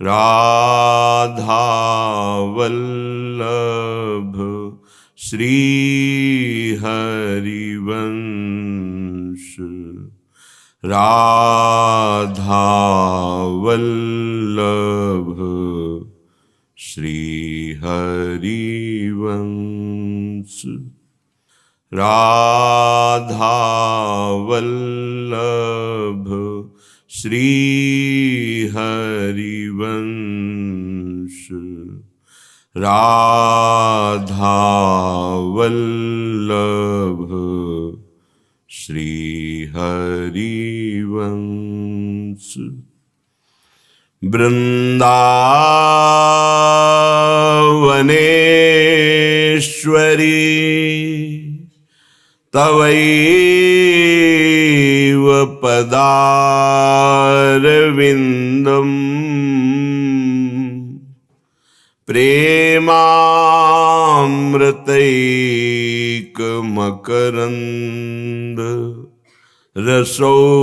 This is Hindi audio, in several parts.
राधा वल्लभ श्री हरिवंश। राधा वल्लभ श्री हरिवंश। राधा वल्लभ श्री हरिवंश। राधा वल्लभ श्री हरिवंश। वृंदावनेश्वरी तवैव पदारविन्दम् प्रेमामृतैकमकरन्द रसौघपूर्णम्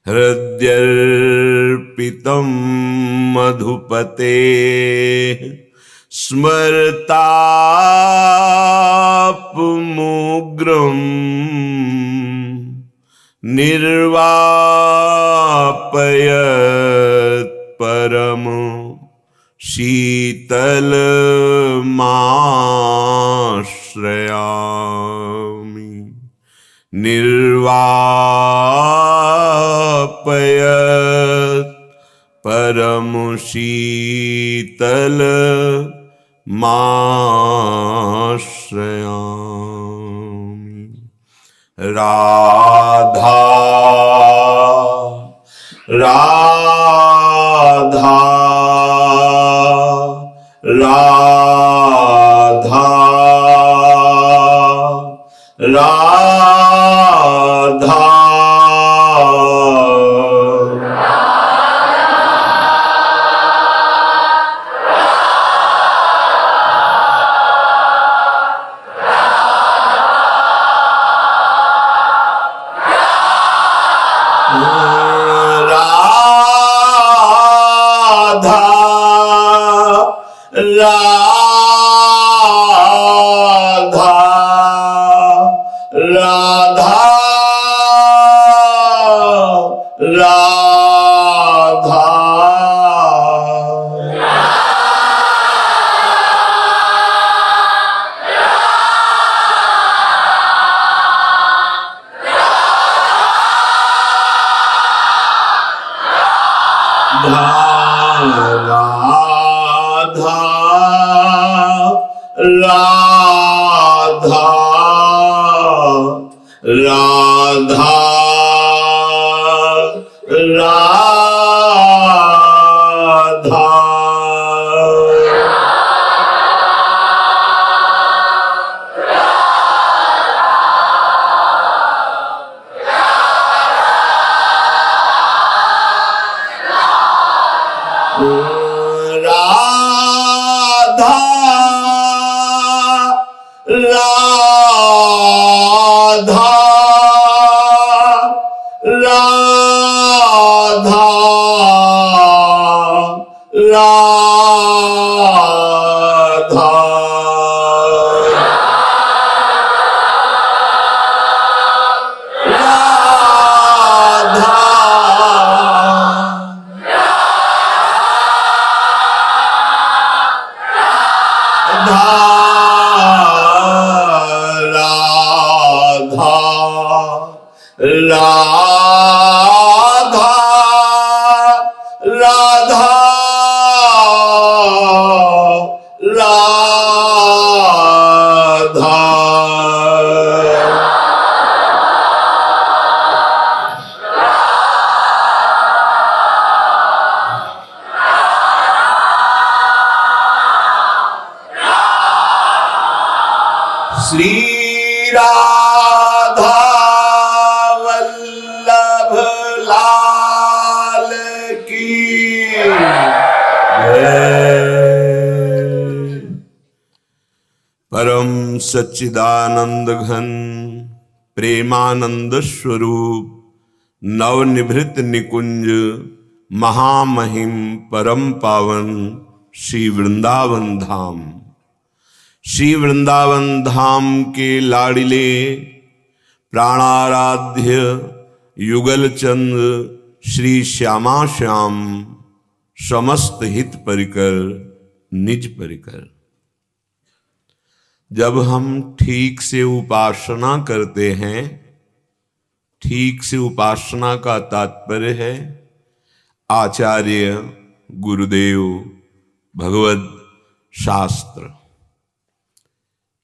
हृद्यर्पितं मधुपतेः स्मरतापमुग्रम् निर्वापयत् परम शीतलमाश्रयामि। निर्वापयत् परम शीतलमाश्रयामि। राधा राधा राधा राधा राधा राधा राधा राधा राधा राधा श्री राधा वल्लभ लाल की परम सच्चिदानंद घन प्रेमानंद स्वरूप नवनिभृत निकुंज महामहिम परम पावन श्री वृंदावन धाम। श्री वृंदावन धाम के लाडिले प्राणाराध्य युगल चंद श्री श्यामा श्याम समस्त हित परिकर निज परिकर। जब हम ठीक से उपासना करते हैं, ठीक से उपासना का तात्पर्य है आचार्य गुरुदेव भगवत शास्त्र,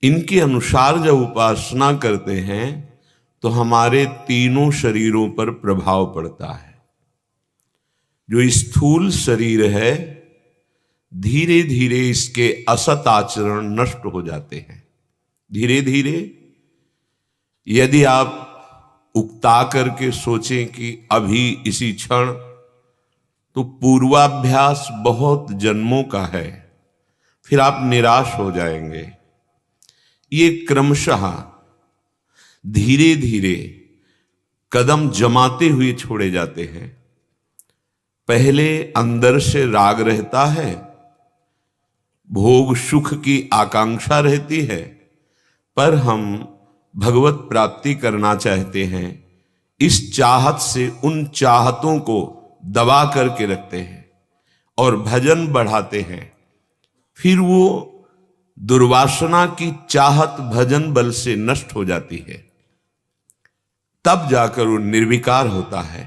इनके अनुसार जब उपासना करते हैं तो हमारे तीनों शरीरों पर प्रभाव पड़ता है। जो स्थूल शरीर है, धीरे धीरे इसके असत आचरण नष्ट हो जाते हैं। धीरे धीरे यदि आप उकता करके सोचें कि अभी इसी क्षण, तो पूर्वाभ्यास बहुत जन्मों का है, फिर आप निराश हो जाएंगे। ये क्रमशः धीरे धीरे कदम जमाते हुए छोड़े जाते हैं। पहले अंदर से राग रहता है, भोग सुख की आकांक्षा रहती है, पर हम भगवत प्राप्ति करना चाहते हैं। इस चाहत से उन चाहतों को दबा करके रखते हैं और भजन बढ़ाते हैं। फिर वो दुर्वासना की चाहत भजन बल से नष्ट हो जाती है, तब जाकर वो निर्विकार होता है।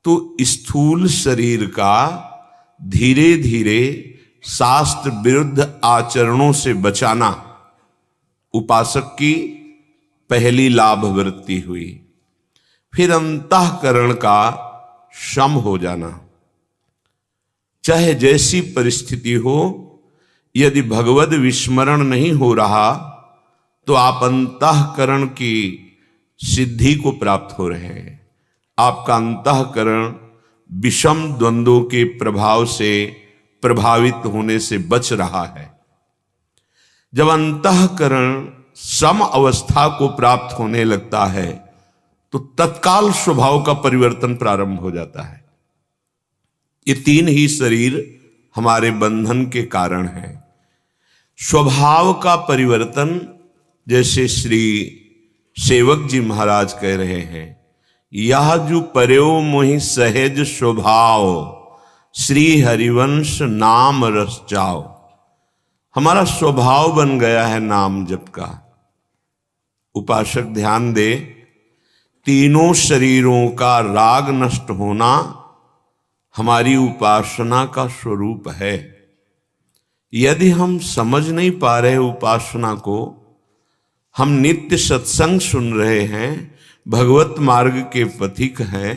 तो स्थूल शरीर का धीरे धीरे शास्त्र विरुद्ध आचरणों से बचाना उपासक की पहली लाभ वृत्ति हुई। फिर अंतःकरण का शम हो जाना। चाहे जैसी परिस्थिति हो, यदि भगवद विस्मरण नहीं हो रहा तो आप अंतःकरण की सिद्धि को प्राप्त हो रहे हैं। आपका अंतःकरण विषम द्वंद्वों के प्रभाव से प्रभावित होने से बच रहा है। जब अंतःकरण सम अवस्था को प्राप्त होने लगता है तो तत्काल स्वभाव का परिवर्तन प्रारंभ हो जाता है। ये तीन ही शरीर हमारे बंधन के कारण हैं। स्वभाव का परिवर्तन, जैसे श्री सेवक जी महाराज कह रहे हैं, यह जो पर्यो मोहि सहज स्वभाव श्री हरिवंश नाम रस जाओ। हमारा स्वभाव बन गया है नाम जप का। उपासक ध्यान दे, तीनों शरीरों का राग नष्ट होना हमारी उपासना का स्वरूप है। यदि हम समझ नहीं पा रहे उपासना को, हम नित्य सत्संग सुन रहे हैं, भगवत मार्ग के पथिक हैं,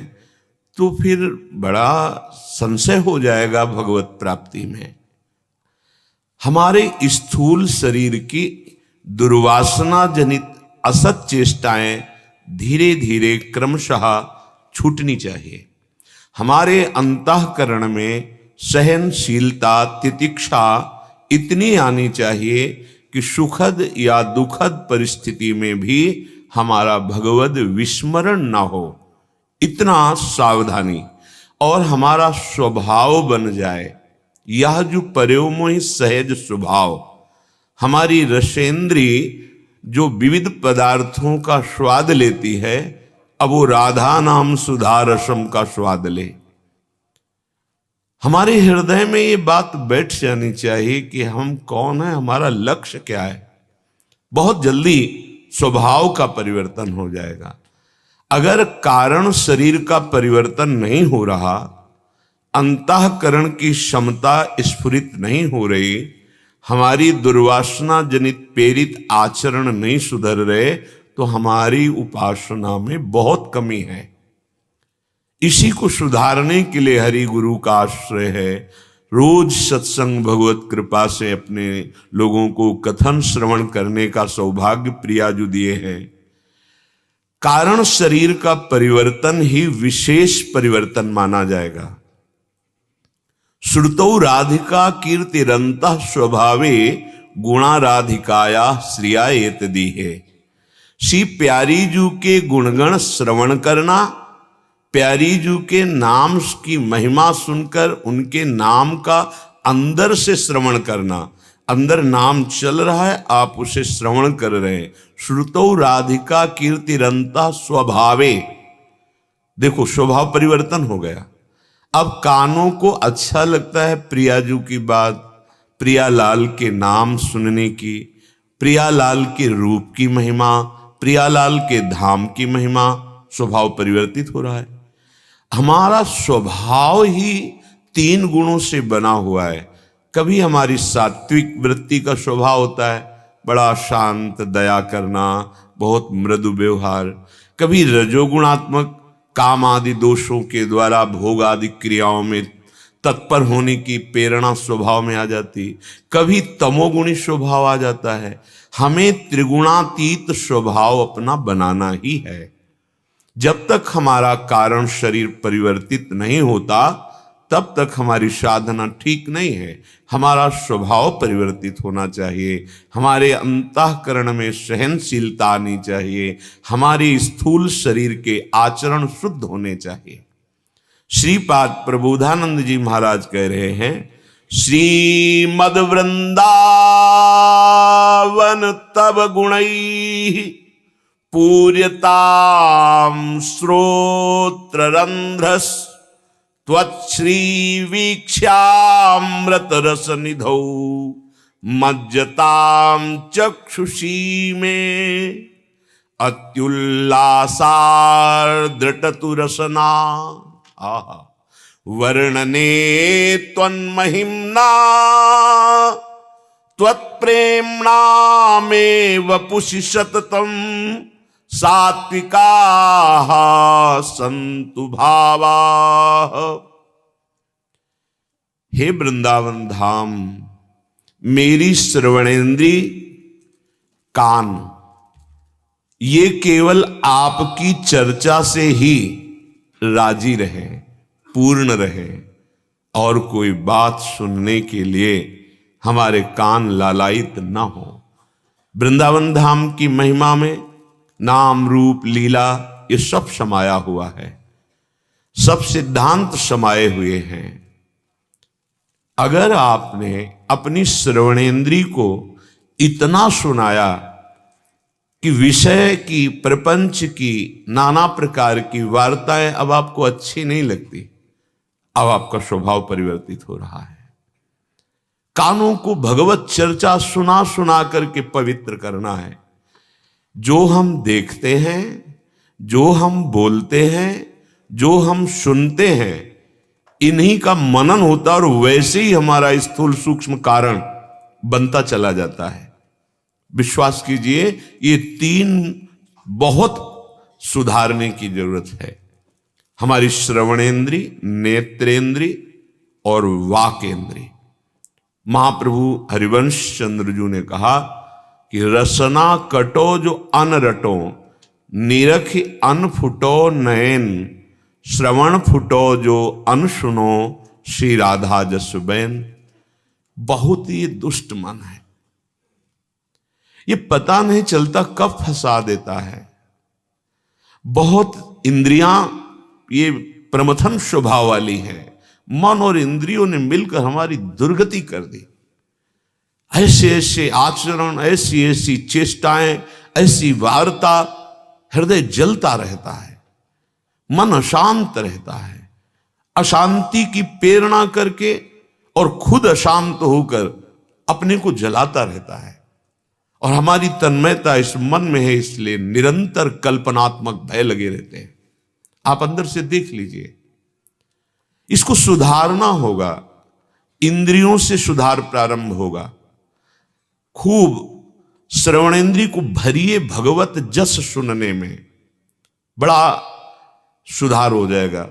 तो फिर बड़ा संशय हो जाएगा भगवत प्राप्ति में। हमारे स्थूल शरीर की दुर्वासना जनित असत चेष्टाएं धीरे धीरे क्रमशः छूटनी चाहिए। हमारे अंतःकरण में सहनशीलता, तितिक्षा इतनी आनी चाहिए कि सुखद या दुखद परिस्थिति में भी हमारा भगवद विस्मरण ना हो, इतना सावधानी, और हमारा स्वभाव बन जाए। यह जो पर्योमोहि सहज स्वभाव, हमारी रसेंद्री जो विविध पदार्थों का स्वाद लेती है, अब वो राधा नाम सुधा रसम का स्वाद ले। हमारे हृदय में ये बात बैठ जानी चाहिए कि हम कौन है, हमारा लक्ष्य क्या है। बहुत जल्दी स्वभाव का परिवर्तन हो जाएगा। अगर कारण शरीर का परिवर्तन नहीं हो रहा, अंतःकरण की क्षमता स्फुरित नहीं हो रही, हमारी दुर्वासना जनित प्रेरित आचरण नहीं सुधर रहे, तो हमारी उपासना में बहुत कमी है। इसी को सुधारने के लिए हरि गुरु का आश्रय है। रोज सत्संग भगवत कृपा से अपने लोगों को कथन श्रवण करने का सौभाग्य प्रिया जो दिए हैं। कारण शरीर का परिवर्तन ही विशेष परिवर्तन माना जाएगा। श्रुतौ राधिका कीर्तिरंतः स्वभावे गुणा राधिकाया श्रिया एतदीहे। श्री प्यारी जू के गुणगण श्रवण करना प्यारी जी के नाम की महिमा सुनकर उनके नाम का अंदर से श्रवण करना। अंदर नाम चल रहा है, आप उसे श्रवण कर रहे हैं। श्रुतौ राधिका कीर्तिरंता स्वभावे, देखो स्वभाव परिवर्तन हो गया। अब कानों को अच्छा लगता है प्रियाजू की बात, प्रियालाल के नाम सुनने की, प्रियालाल के रूप की महिमा, प्रियालाल के धाम की महिमा। स्वभाव परिवर्तित हो रहा है। हमारा स्वभाव ही 3 गुणों से बना हुआ है। कभी हमारी सात्विक वृत्ति का स्वभाव होता है, बड़ा शांत, दया करना, बहुत मृदु व्यवहार। कभी रजोगुणात्मक काम आदि दोषों के द्वारा भोग आदि क्रियाओं में तत्पर होने की प्रेरणा स्वभाव में आ जाती। कभी तमोगुणी स्वभाव आ जाता है। हमें त्रिगुणातीत स्वभाव अपना बनाना ही है। जब तक हमारा कारण शरीर परिवर्तित नहीं होता तब तक हमारी साधना ठीक नहीं है। हमारा स्वभाव परिवर्तित होना चाहिए, हमारे अंतःकरण में सहनशीलता आनी चाहिए, हमारे स्थूल शरीर के आचरण शुद्ध होने चाहिए। श्रीपाद प्रबोधानंद जी महाराज कह रहे हैं, श्रीमद वृंदावन तब गुणैः पूर्यताम श्रोत्र रंध्रस त्वच्छ्री वीक्ष्यामृत रस निधौ मज्जताम चक्षुषी में अत्युल्लासार्द्रटतु रसना। आहा, वर्णने त्वन्महिम्ना त्वत्प्रेम्णा में वपुषि सततम सात्विकाः संतु भावाः। हे वृंदावन धाम, मेरी श्रवणेन्द्री कान ये केवल आपकी चर्चा से ही राजी रहे, पूर्ण रहे, और कोई बात सुनने के लिए हमारे कान लालायित न हो। वृंदावन धाम की महिमा में नाम रूप लीला ये सब समाया हुआ है, सब सिद्धांत समाये हुए हैं। अगर आपने अपनी श्रवणेन्द्री को इतना सुनाया कि विषय की, प्रपंच की, नाना प्रकार की वार्ताएं अब आपको अच्छी नहीं लगती, अब आपका स्वभाव परिवर्तित हो रहा है। कानों को भगवत चर्चा सुना सुना करके पवित्र करना है। जो हम देखते हैं, जो हम बोलते हैं, जो हम सुनते हैं, इन्हीं का मनन होता और वैसे ही हमारा स्थूल सूक्ष्म कारण बनता चला जाता है। विश्वास कीजिए, ये 3 बहुत सुधारने की जरूरत है। हमारी श्रवणेन्द्री, नेत्रेंद्री और वाकेंद्री। महाप्रभु हरिवंश चंद्र जी ने कहा कि रसना कटो जो अन रटो, निरख अन फुटो नयन, श्रवण फुटो जो अन सुनो, श्री राधा जसबैन। बहुत ही दुष्ट मन है, ये पता नहीं चलता कब फंसा देता है। बहुत इंद्रियां ये प्रमथन स्वभाव वाली है। मन और इंद्रियों ने मिलकर हमारी दुर्गति कर दी। ऐसे ऐसे आचरण, ऐसी ऐसी चेष्टाएं, ऐसी वार्ता, हृदय जलता रहता है, मन अशांत रहता है। अशांति की प्रेरणा करके और खुद अशांत होकर अपने को जलाता रहता है। और हमारी तन्मयता इस मन में है, इसलिए निरंतर कल्पनात्मक भय लगे रहते हैं। आप अंदर से देख लीजिए, इसको सुधारना होगा। इंद्रियों से सुधार प्रारंभ होगा। खूब श्रवणेन्द्रिय को भरिए भगवत जस सुनने में, बड़ा सुधार हो जाएगा।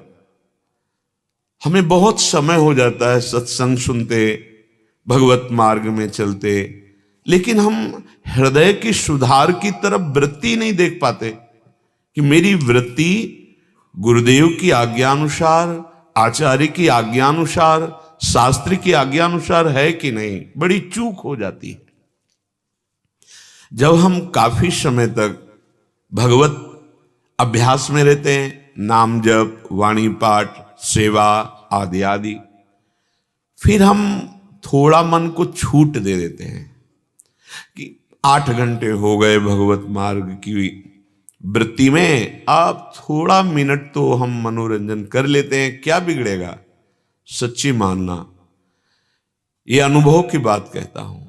हमें बहुत समय हो जाता है सत्संग सुनते, भगवत मार्ग में चलते, लेकिन हम हृदय की सुधार की तरफ वृत्ति नहीं देख पाते कि मेरी वृत्ति गुरुदेव की आज्ञानुसार, आचार्य की आज्ञानुसार, शास्त्र की आज्ञानुसार है कि नहीं। बड़ी चूक हो जाती है। जब हम काफी समय तक भगवत अभ्यास में रहते हैं, नाम जप, वाणी पाठ, सेवा आदि आदि। फिर हम थोड़ा मन को छूट दे देते हैं कि 8 घंटे हो गए भगवत मार्ग की वृत्ति में, अब थोड़ा मिनट तो हम मनोरंजन कर लेते हैं, क्या बिगड़ेगा। सच्ची मानना, ये अनुभव की बात कहता हूं,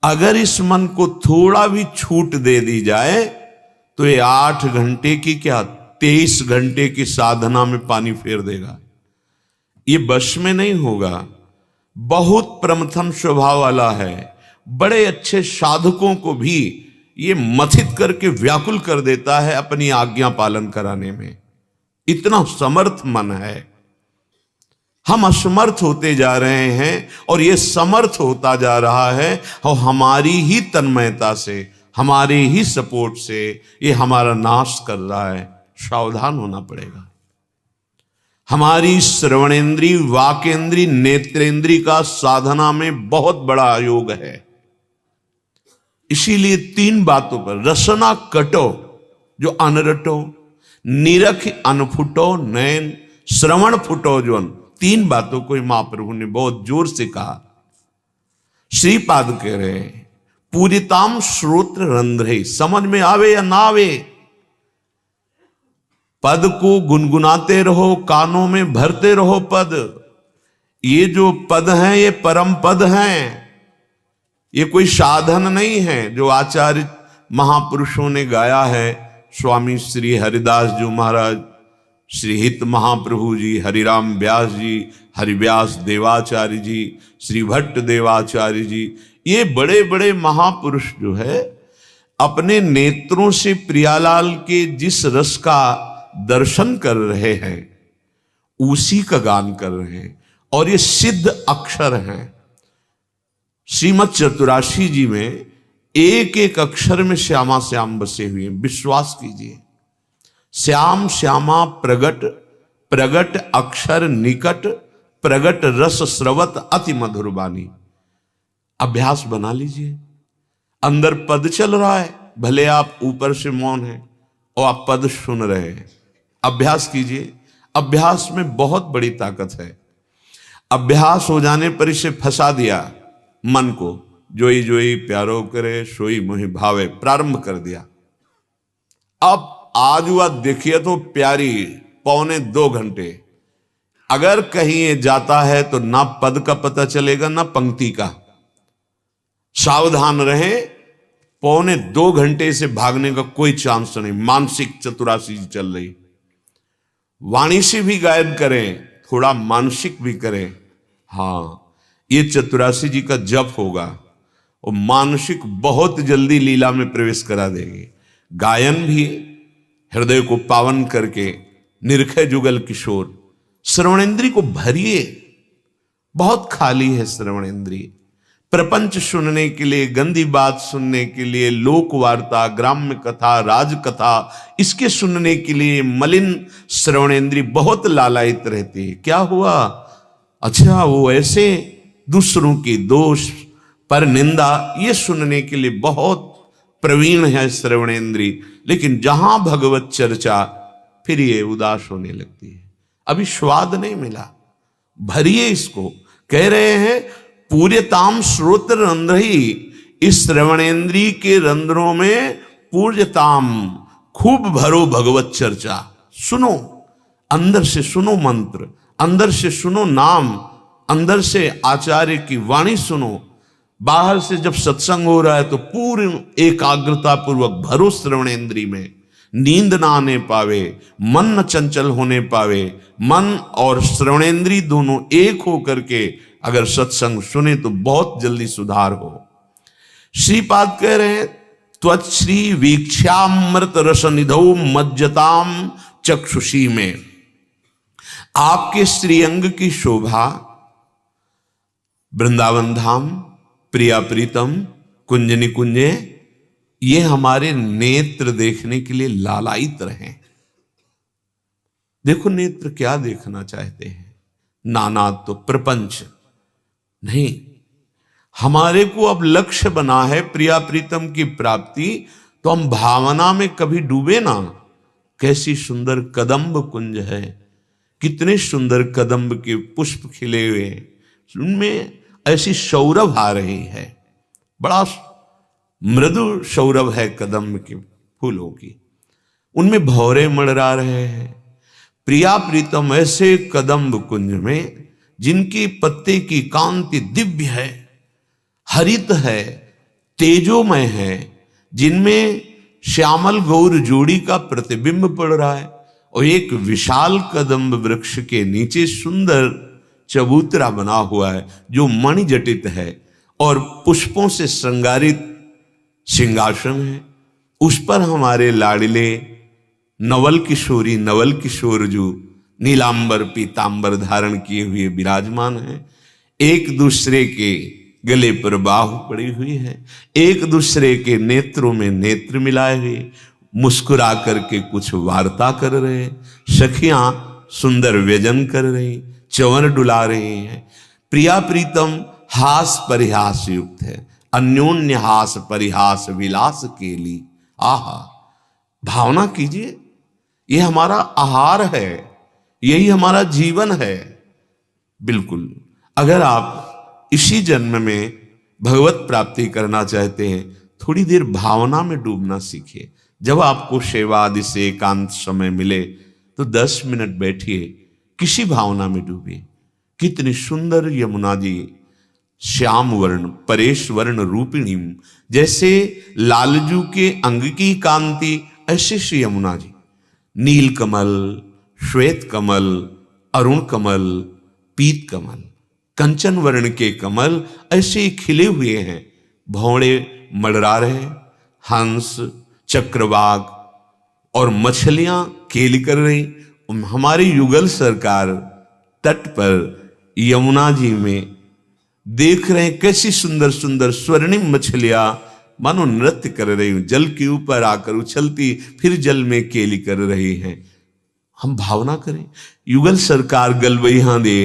अगर इस मन को थोड़ा भी छूट दे दी जाए तो ये 8 घंटे की क्या 23 घंटे की साधना में पानी फेर देगा। ये बश में नहीं होगा। बहुत प्रमथन स्वभाव वाला है, बड़े अच्छे साधकों को भी ये मथित करके व्याकुल कर देता है अपनी आज्ञा पालन कराने में। इतना समर्थ मन है। हम असमर्थ होते जा रहे हैं और ये समर्थ होता जा रहा है, और हमारी ही तन्मयता से, हमारे ही सपोर्ट से ये हमारा नाश कर रहा है। सावधान होना पड़ेगा। हमारी श्रवणेन्द्री, वाकेंद्री, नेत्रेंद्री का साधना में बहुत बड़ा योग है। इसीलिए 3 बातों पर रसना कटो जो अनरटो, निरख अनफुटो नैन, श्रवण फुटो जो 3 बातों को महाप्रभु ने बहुत जोर से कहा। श्रीपाद कह रहे हैं पूरिताम श्रोत्र रंध्रे, समझ में आवे या ना आवे, पद को गुनगुनाते रहो, कानों में भरते रहो पद। ये जो पद हैं ये परम पद हैं, ये कोई साधन नहीं है जो आचार्य महापुरुषों ने गाया है। स्वामी श्री हरिदास जी महाराज, श्री हित महाप्रभु जी, हरिराम व्यास जी, हरिव्यास देवाचार्य जी, श्री भट्ट देवाचार्य जी, ये बड़े बड़े महापुरुष जो है अपने नेत्रों से प्रियालाल के जिस रस का दर्शन कर रहे हैं उसी का गान कर रहे हैं, और ये सिद्ध अक्षर हैं। श्रीमद् चतुराशी जी में एक एक अक्षर में श्यामा श्याम बसे हुए हैं, विश्वास कीजिए। श्याम श्यामा प्रगट, प्रगट अक्षर निकट, प्रगट रस स्रवत अति मधुर बानी। अभ्यास बना लीजिए। अंदर पद चल रहा है, भले आप ऊपर से मौन हैं और आप पद सुन रहे हैं, अभ्यास कीजिए। अभ्यास में बहुत बड़ी ताकत है। अभ्यास हो जाने पर इसे फंसा दिया मन को, जोई जोई प्यारो करे सोई मोहि भावे, प्रारंभ कर दिया। अब आज हुआ देखिए तो प्यारी 1.25 घंटे, अगर कहीं ये जाता है तो ना पद का पता चलेगा ना पंक्ति का। सावधान रहे, 1.25 घंटे से भागने का कोई चांस नहीं। मानसिक चतुराशी चल रही, वाणी से भी गायब करें, थोड़ा मानसिक भी करें। हाँ, ये चतुराशी जी का जप होगा और मानसिक बहुत जल्दी लीला में प्रवेश करा देगी। गायन भी हृदय को पावन करके, निरखय जुगल किशोर। श्रवणेन्द्री को भरिए, बहुत खाली है श्रवणेन्द्री। प्रपंच सुनने के लिए, गंदी बात सुनने के लिए, लोक वार्ता, ग्राम्य कथा, राज कथा, इसके सुनने के लिए मलिन श्रवणेन्द्री बहुत लालायित रहती है। क्या हुआ? अच्छा, वो ऐसे दूसरों की दोष पर निंदा, ये सुनने के लिए बहुत प्रवीण है श्रवणेन्द्री। लेकिन जहां भगवत चर्चा, फिर ये उदास होने लगती है। अभी स्वाद नहीं मिला, भरिए इसको। कह रहे हैं पूर्यताम श्रोत्र रंध्री, इस श्रवणेन्द्री के रंध्रों में पूर्यताम, खूब भरो भगवत चर्चा। सुनो, अंदर से सुनो मंत्र, अंदर से सुनो नाम, अंदर से आचार्य की वाणी सुनो। बाहर से जब सत्संग हो रहा है तो पूर्ण एकाग्रता पूर्वक भरो श्रवणेन्द्री में। नींद ना आने पावे, मन न चंचल होने पावे। मन और श्रवणेन्द्री दोनों एक हो करके अगर सत्संग सुने तो बहुत जल्दी सुधार हो। श्रीपाद कह रहे हैं त्वच्छ्री वीक्षामृत रस निधौ मज्जताम चक्षुषी में, आपके श्रीअंग की शोभा, वृंदावन धाम, प्रिया प्रीतम, कुंज निकुंजे, ये हमारे नेत्र देखने के लिए लालायित रहे। देखो नेत्र क्या देखना चाहते हैं, नाना तो प्रपंच नहीं। हमारे को अब लक्ष्य बना है प्रिया प्रीतम की प्राप्ति, तो हम भावना में कभी डूबे ना। कैसी सुंदर कदम्ब कुंज है, कितने सुंदर कदम्ब के पुष्प खिले हुए हैं, उनमें ऐसी सौरभ आ रही है, बड़ा मृदु सौरभ है कदम्ब के फूलों की, उनमें भौरे मंडरा रहे हैं। प्रिया प्रीतम ऐसे कदम्ब कुंज में जिनकी पत्ते की कांति दिव्य है, हरित है, तेजोमय है, जिनमें श्यामल गौर जोड़ी का प्रतिबिंब पड़ रहा है, और एक विशाल कदम्ब वृक्ष के नीचे सुंदर चबूतरा बना हुआ है जो मणिजटित है और पुष्पों से श्रृंगारित सिंहासन है। उस पर हमारे लाडले नवल किशोरी नवल किशोर जो नीलांबर पीतांबर धारण किए हुए विराजमान हैं, एक दूसरे के गले पर बाहु पड़ी हुई है, एक दूसरे के नेत्रों में नेत्र मिलाए हुए मुस्कुरा करके कुछ वार्ता कर रहे हैं। सखियां सुंदर व्यजन कर रही, चवन डुला रही हैं। प्रिया प्रीतम हास परिहास युक्त है, अन्योन्य हास परिहास विलास के लिए। आहा, भावना कीजिए, ये हमारा आहार है, यही हमारा जीवन है। बिल्कुल, अगर आप इसी जन्म में भगवत प्राप्ति करना चाहते हैं, थोड़ी देर भावना में डूबना सीखिए। जब आपको सेवा आदि से एकांत समय मिले तो 10 मिनट बैठिए, किसी भावना में डूबिए। कितनी सुंदर यमुना जी, श्याम वर्ण परेश वर्ण रूपिणी, जैसे लालजू के अंग की कांति ऐसे श्री यमुना जी, नील कमल, श्वेत कमल, अरुण कमल, पीत कमल, कंचन वर्ण के कमल ऐसे ही खिले हुए हैं। भौड़े मडरा रहे, हंस, चक्रवाक और मछलियां खेल कर रही। हमारी युगल सरकार तट पर यमुना जी में देख रहे हैं कैसी सुंदर सुंदर स्वर्णिम मछलियां मानो नृत्य कर रही हूं, जल के ऊपर आकर उछलती फिर जल में केली कर रही हैं। हम भावना करें, युगल सरकार गलबैया दे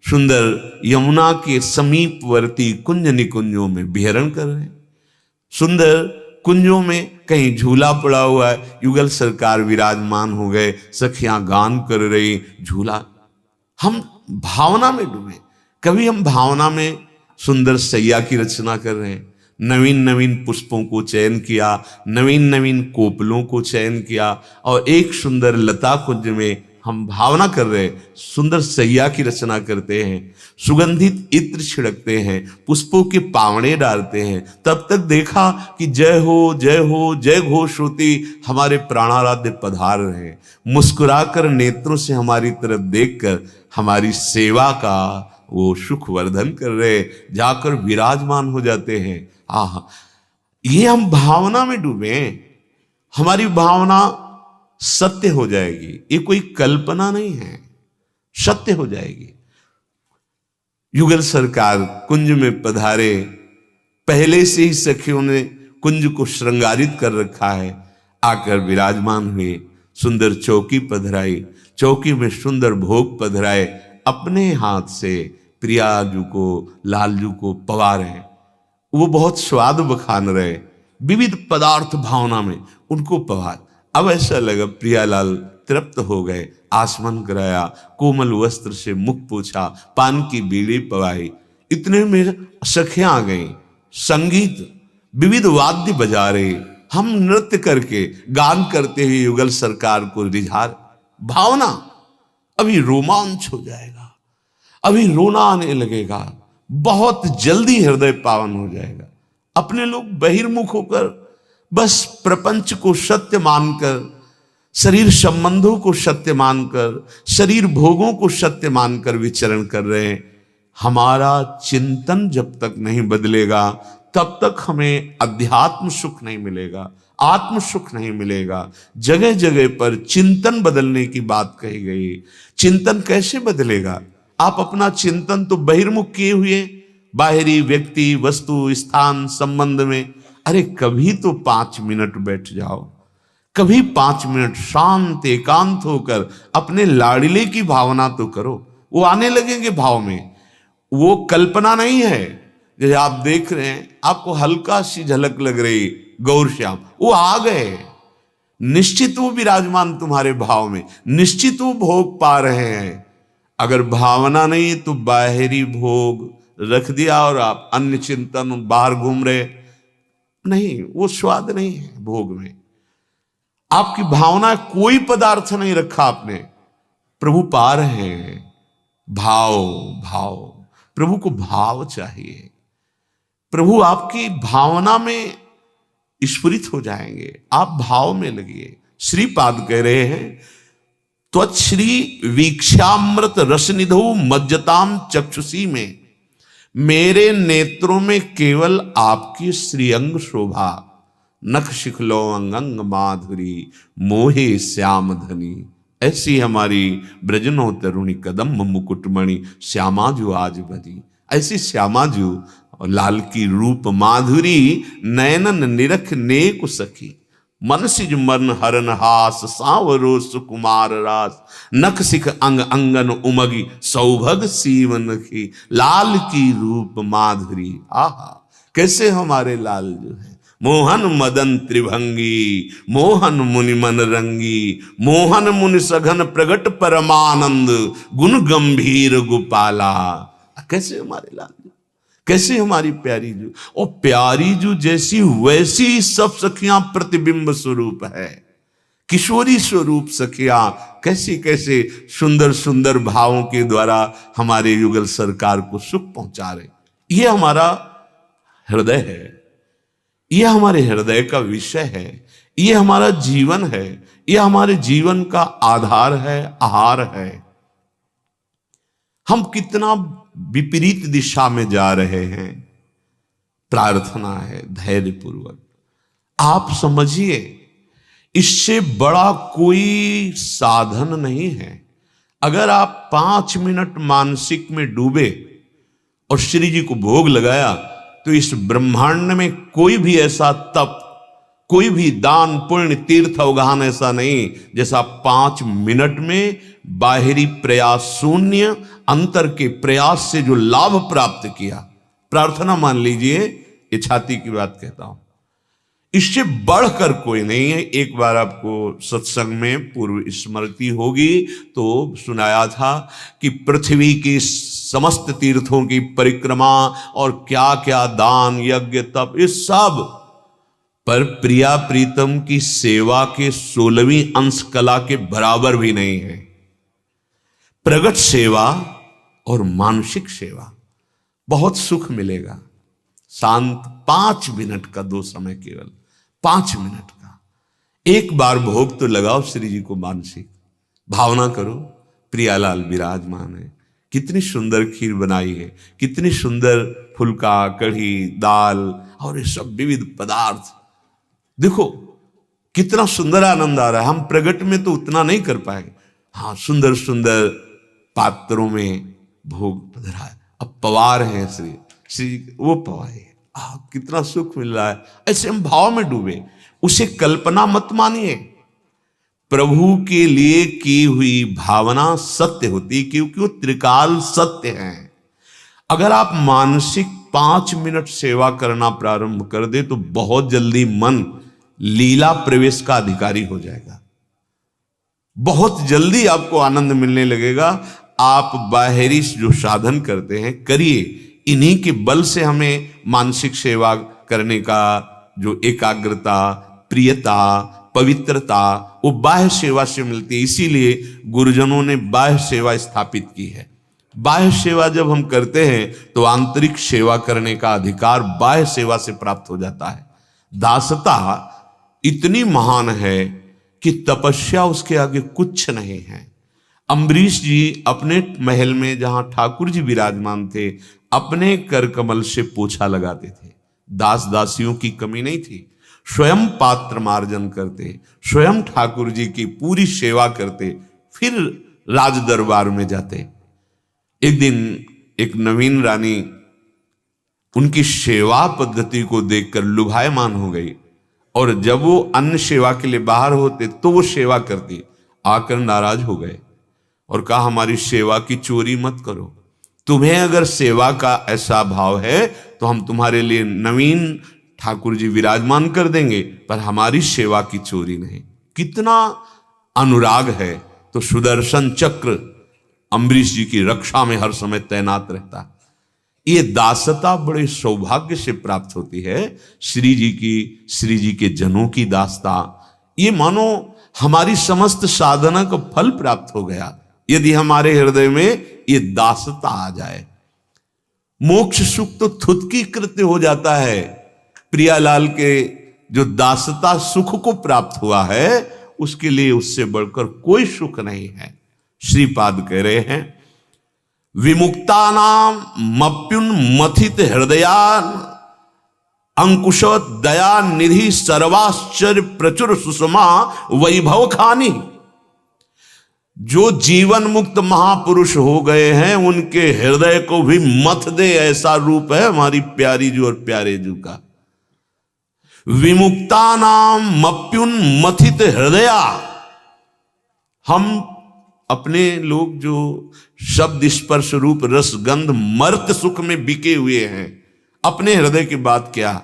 सुंदर यमुना के समीपवर्ती कुंज निकुंजों में विहरण कर रहे हैं। सुंदर कुंजों में कहीं झूला पड़ा हुआ है, युगल सरकार विराजमान हो गए, सखियां गान कर रही, झूला। हम भावना में डूबे। कभी हम भावना में सुंदर सैया की रचना कर रहे हैं, नवीन नवीन पुष्पों को चयन किया, नवीन नवीन कोपलों को चयन किया, और एक सुंदर लता कुंज में हम भावना कर रहे, सुंदर सैया की रचना करते हैं, सुगंधित इत्र छिड़कते हैं, पुष्पों के पावड़े डालते हैं। तब तक देखा कि जय हो जय हो जय घोष होती हमारे प्राणाराध्य पधार रहे, मुस्कुराकर नेत्रों से हमारी तरफ देखकर हमारी सेवा का वो सुख वर्धन कर रहे, जाकर विराजमान हो जाते हैं। आह, ये हम भावना में डूबे, हमारी भावना सत्य हो जाएगी। ये कोई कल्पना नहीं है, सत्य हो जाएगी। युगल सरकार कुंज में पधारे, पहले से ही सखियों ने कुंज को श्रृंगारित कर रखा है, आकर विराजमान हुए, सुंदर चौकी पधराई, चौकी में सुंदर भोग पधराए, अपने हाथ से प्रियाजू को लालजू को पवा रहे, वो बहुत स्वाद बखान रहे, विविध पदार्थ भावना में उनको पवा। अब ऐसा लगा प्रियालाल तृप्त हो गए, आसमन कराया, कोमल वस्त्र से मुख पोछा, पान की बीड़ी पवाई। इतने में सखियां आ गई, संगीत विविध वाद्य बजा रहे, हम नृत्य करके गान करते हुए युगल सरकार को रिझार। भावना, अभी रोमांच हो जाएगा, अभी रोना आने लगेगा, बहुत जल्दी हृदय पावन हो जाएगा। अपने लोग बहिर्मुख होकर बस प्रपंच को सत्य मानकर, शरीर संबंधों को सत्य मानकर, शरीर भोगों को सत्य मानकर विचरण कर रहे हैं। हमारा चिंतन जब तक नहीं बदलेगा तब तक हमें अध्यात्म सुख नहीं मिलेगा, आत्म सुख नहीं मिलेगा। जगह जगह पर चिंतन बदलने की बात कही गई। चिंतन कैसे बदलेगा? आप अपना चिंतन तो बहिर्मुख किए हुए, बाहरी व्यक्ति, वस्तु, स्थान, संबंध में। अरे कभी तो 5 मिनट बैठ जाओ, कभी 5 मिनट शांत एकांत होकर अपने लाडले की भावना तो करो, वो आने लगेंगे भाव में। वो कल्पना नहीं है। जैसे आप देख रहे हैं, आपको हल्का सी झलक लग रही गौर श्याम, वो आ गए। निश्चित वो विराजमान तुम्हारे भाव में, निश्चित वो भोग पा रहे हैं। अगर भावना नहीं है तो बाहरी भोग रख दिया और आप अन्य चिंतन बाहर घूम रहे, नहीं, वो स्वाद नहीं है भोग में। आपकी भावना, कोई पदार्थ नहीं रखा आपने, प्रभु पा रहे हैं। भाव भाव, प्रभु को भाव चाहिए। प्रभु आपकी भावना में स्फुरित हो जाएंगे, आप भाव में लगिए। श्रीपाद कह रहे हैं, त्वच्छ्री वीक्षामृत रसनिधौ मज्जताम चक्षुषी में, मेरे नेत्रों में केवल आपकी श्रीअंग शोभा। नख शिखलो अंगंग माधुरी मोहे श्याम धनी। ऐसी हमारी ब्रजनो तरुणी कदम मुकुटमणि श्यामाजू आज बनी। ऐसी श्यामाजू लाल की रूप माधुरी, नयनन निरख नेक सखी। मनसिज मन हरन हास सांवरो सुकुमार रास। नख सिख अंग अंगन उमगी सौभग सीवन की। लाल की रूप माधुरी, आहा कैसे हमारे लाल जो है। मोहन मदन त्रिभंगी, मोहन मुनि मन रंगी। मोहन मुनि सघन प्रगट परमानंद, गुण गंभीर गोपाला। कैसे हमारे लाल, कैसे हमारी प्यारी जू। और प्यारी जू जैसी वैसी सब सखियां प्रतिबिंब स्वरूप है। किशोरी स्वरूप सखियां कैसी कैसे सुंदर सुंदर भावों के द्वारा हमारे युगल सरकार को सुख पहुंचा रहे। ये हमारा हृदय है, यह हमारे हृदय का विषय है, यह हमारा जीवन है, यह हमारे जीवन का आधार है, आहार है। हम कितना विपरीत दिशा में जा रहे हैं। प्रार्थना है धैर्यपूर्वक, आप समझिए, इससे बड़ा कोई साधन नहीं है। अगर आप 5 मिनट मानसिक में डूबे और श्री जी को भोग लगाया, तो इस ब्रह्मांड में कोई भी ऐसा तप, कोई भी दान पुण्य तीर्थ अवगाहन ऐसा नहीं जैसा 5 मिनट में बाहरी प्रयास शून्य, अंतर के प्रयास से जो लाभ प्राप्त किया। प्रार्थना मान लीजिए, ये छाती की बात कहता हूं, इससे बढ़कर कोई नहीं है। एक बार आपको सत्संग में पूर्व स्मृति होगी तो सुनाया था कि पृथ्वी की समस्त तीर्थों की परिक्रमा और क्या क्या दान यज्ञ तप, इस सब पर प्रिया प्रीतम की सेवा के 16वीं अंश कला के बराबर भी नहीं है। प्रगट सेवा और मानसिक सेवा, बहुत सुख मिलेगा। शांत 5 मिनट का 2 समय, केवल 5 मिनट का एक बार भोग तो लगाओ श्री जी को। मानसिक भावना करो, प्रियालाल विराजमान है, कितनी सुंदर खीर बनाई है, कितनी सुंदर फुल्का, कढ़ी, दाल और ये सब विविध पदार्थ। देखो कितना सुंदर आनंद आ रहा है। हम प्रगट में तो उतना नहीं कर पाएंगे। हाँ, सुंदर सुंदर पात्रों में भोग पधरा है। अब पवार है श्री वो पवाए, कितना सुख मिल रहा है। ऐसे हम भाव में डूबे, उसे कल्पना मत मानिए। प्रभु के लिए की हुई भावना सत्य होती, क्योंकि वो त्रिकाल सत्य है। अगर आप मानसिक 5 मिनट सेवा करना प्रारंभ कर दे तो बहुत जल्दी मन लीला प्रवेश का अधिकारी हो जाएगा। बहुत जल्दी आपको आनंद मिलने लगेगा। आप बाहरी जो साधन करते हैं करिए, इन्हीं के बल से हमें मानसिक सेवा करने का जो एकाग्रता, प्रियता, पवित्रता, वो बाह्य सेवा से मिलती है। इसीलिए गुरुजनों ने बाह्य सेवा स्थापित की है। बाह्य सेवा जब हम करते हैं तो आंतरिक सेवा करने का अधिकार बाह्य सेवा से प्राप्त हो जाता है। दासता इतनी महान है कि तपस्या उसके आगे कुछ नहीं है। अम्बरीश जी अपने महल में जहां ठाकुर जी विराजमान थे, अपने कर कमल से पोछा लगाते थे। दास दासियों की कमी नहीं थी। स्वयं पात्र मार्जन करते, स्वयं ठाकुर जी की पूरी सेवा करते, फिर राज दरबार में जाते। एक दिन एक नवीन रानी उनकी सेवा पद्धति को देखकर लुभायमान हो गई, और जब वो अन्य सेवा के लिए बाहर होते तो वो सेवा करती। आकर नाराज हो गए और कहा, हमारी सेवा की चोरी मत करो। तुम्हें अगर सेवा का ऐसा भाव है तो हम तुम्हारे लिए नवीन ठाकुर जी विराजमान कर देंगे, पर हमारी सेवा की चोरी नहीं। कितना अनुराग है। तो सुदर्शन चक्र अम्बरीश जी की रक्षा में हर समय तैनात रहता। ये दासता बड़े सौभाग्य से प्राप्त होती है। श्री जी के जनों की दासता, ये मानो हमारी समस्त साधना का फल प्राप्त हो गया यदि हमारे हृदय में ये दासता आ जाए। मोक्ष सुख तो थुतकी कृत्य हो जाता है। प्रियालाल के जो दासता सुख को प्राप्त हुआ है, उसके लिए उससे बढ़कर कोई सुख नहीं है। श्रीपाद कह रहे हैं, विमुक्तानाम मप्युन्मथित हृदयान अंकुश दया निधि सर्वाश्चर्य प्रचुर सुषमा वैभव खानी। जो जीवन मुक्त महापुरुष हो गए हैं, उनके हृदय को भी मथ दे ऐसा रूप है हमारी प्यारी जू और प्यारे जू का। विमुक्तानाम मप्युन्मथित हृदया, हम अपने लोग जो शब्द स्पर्श रूप रस गंध मर्त सुख में बिके हुए हैं, अपने हृदय की बात क्या।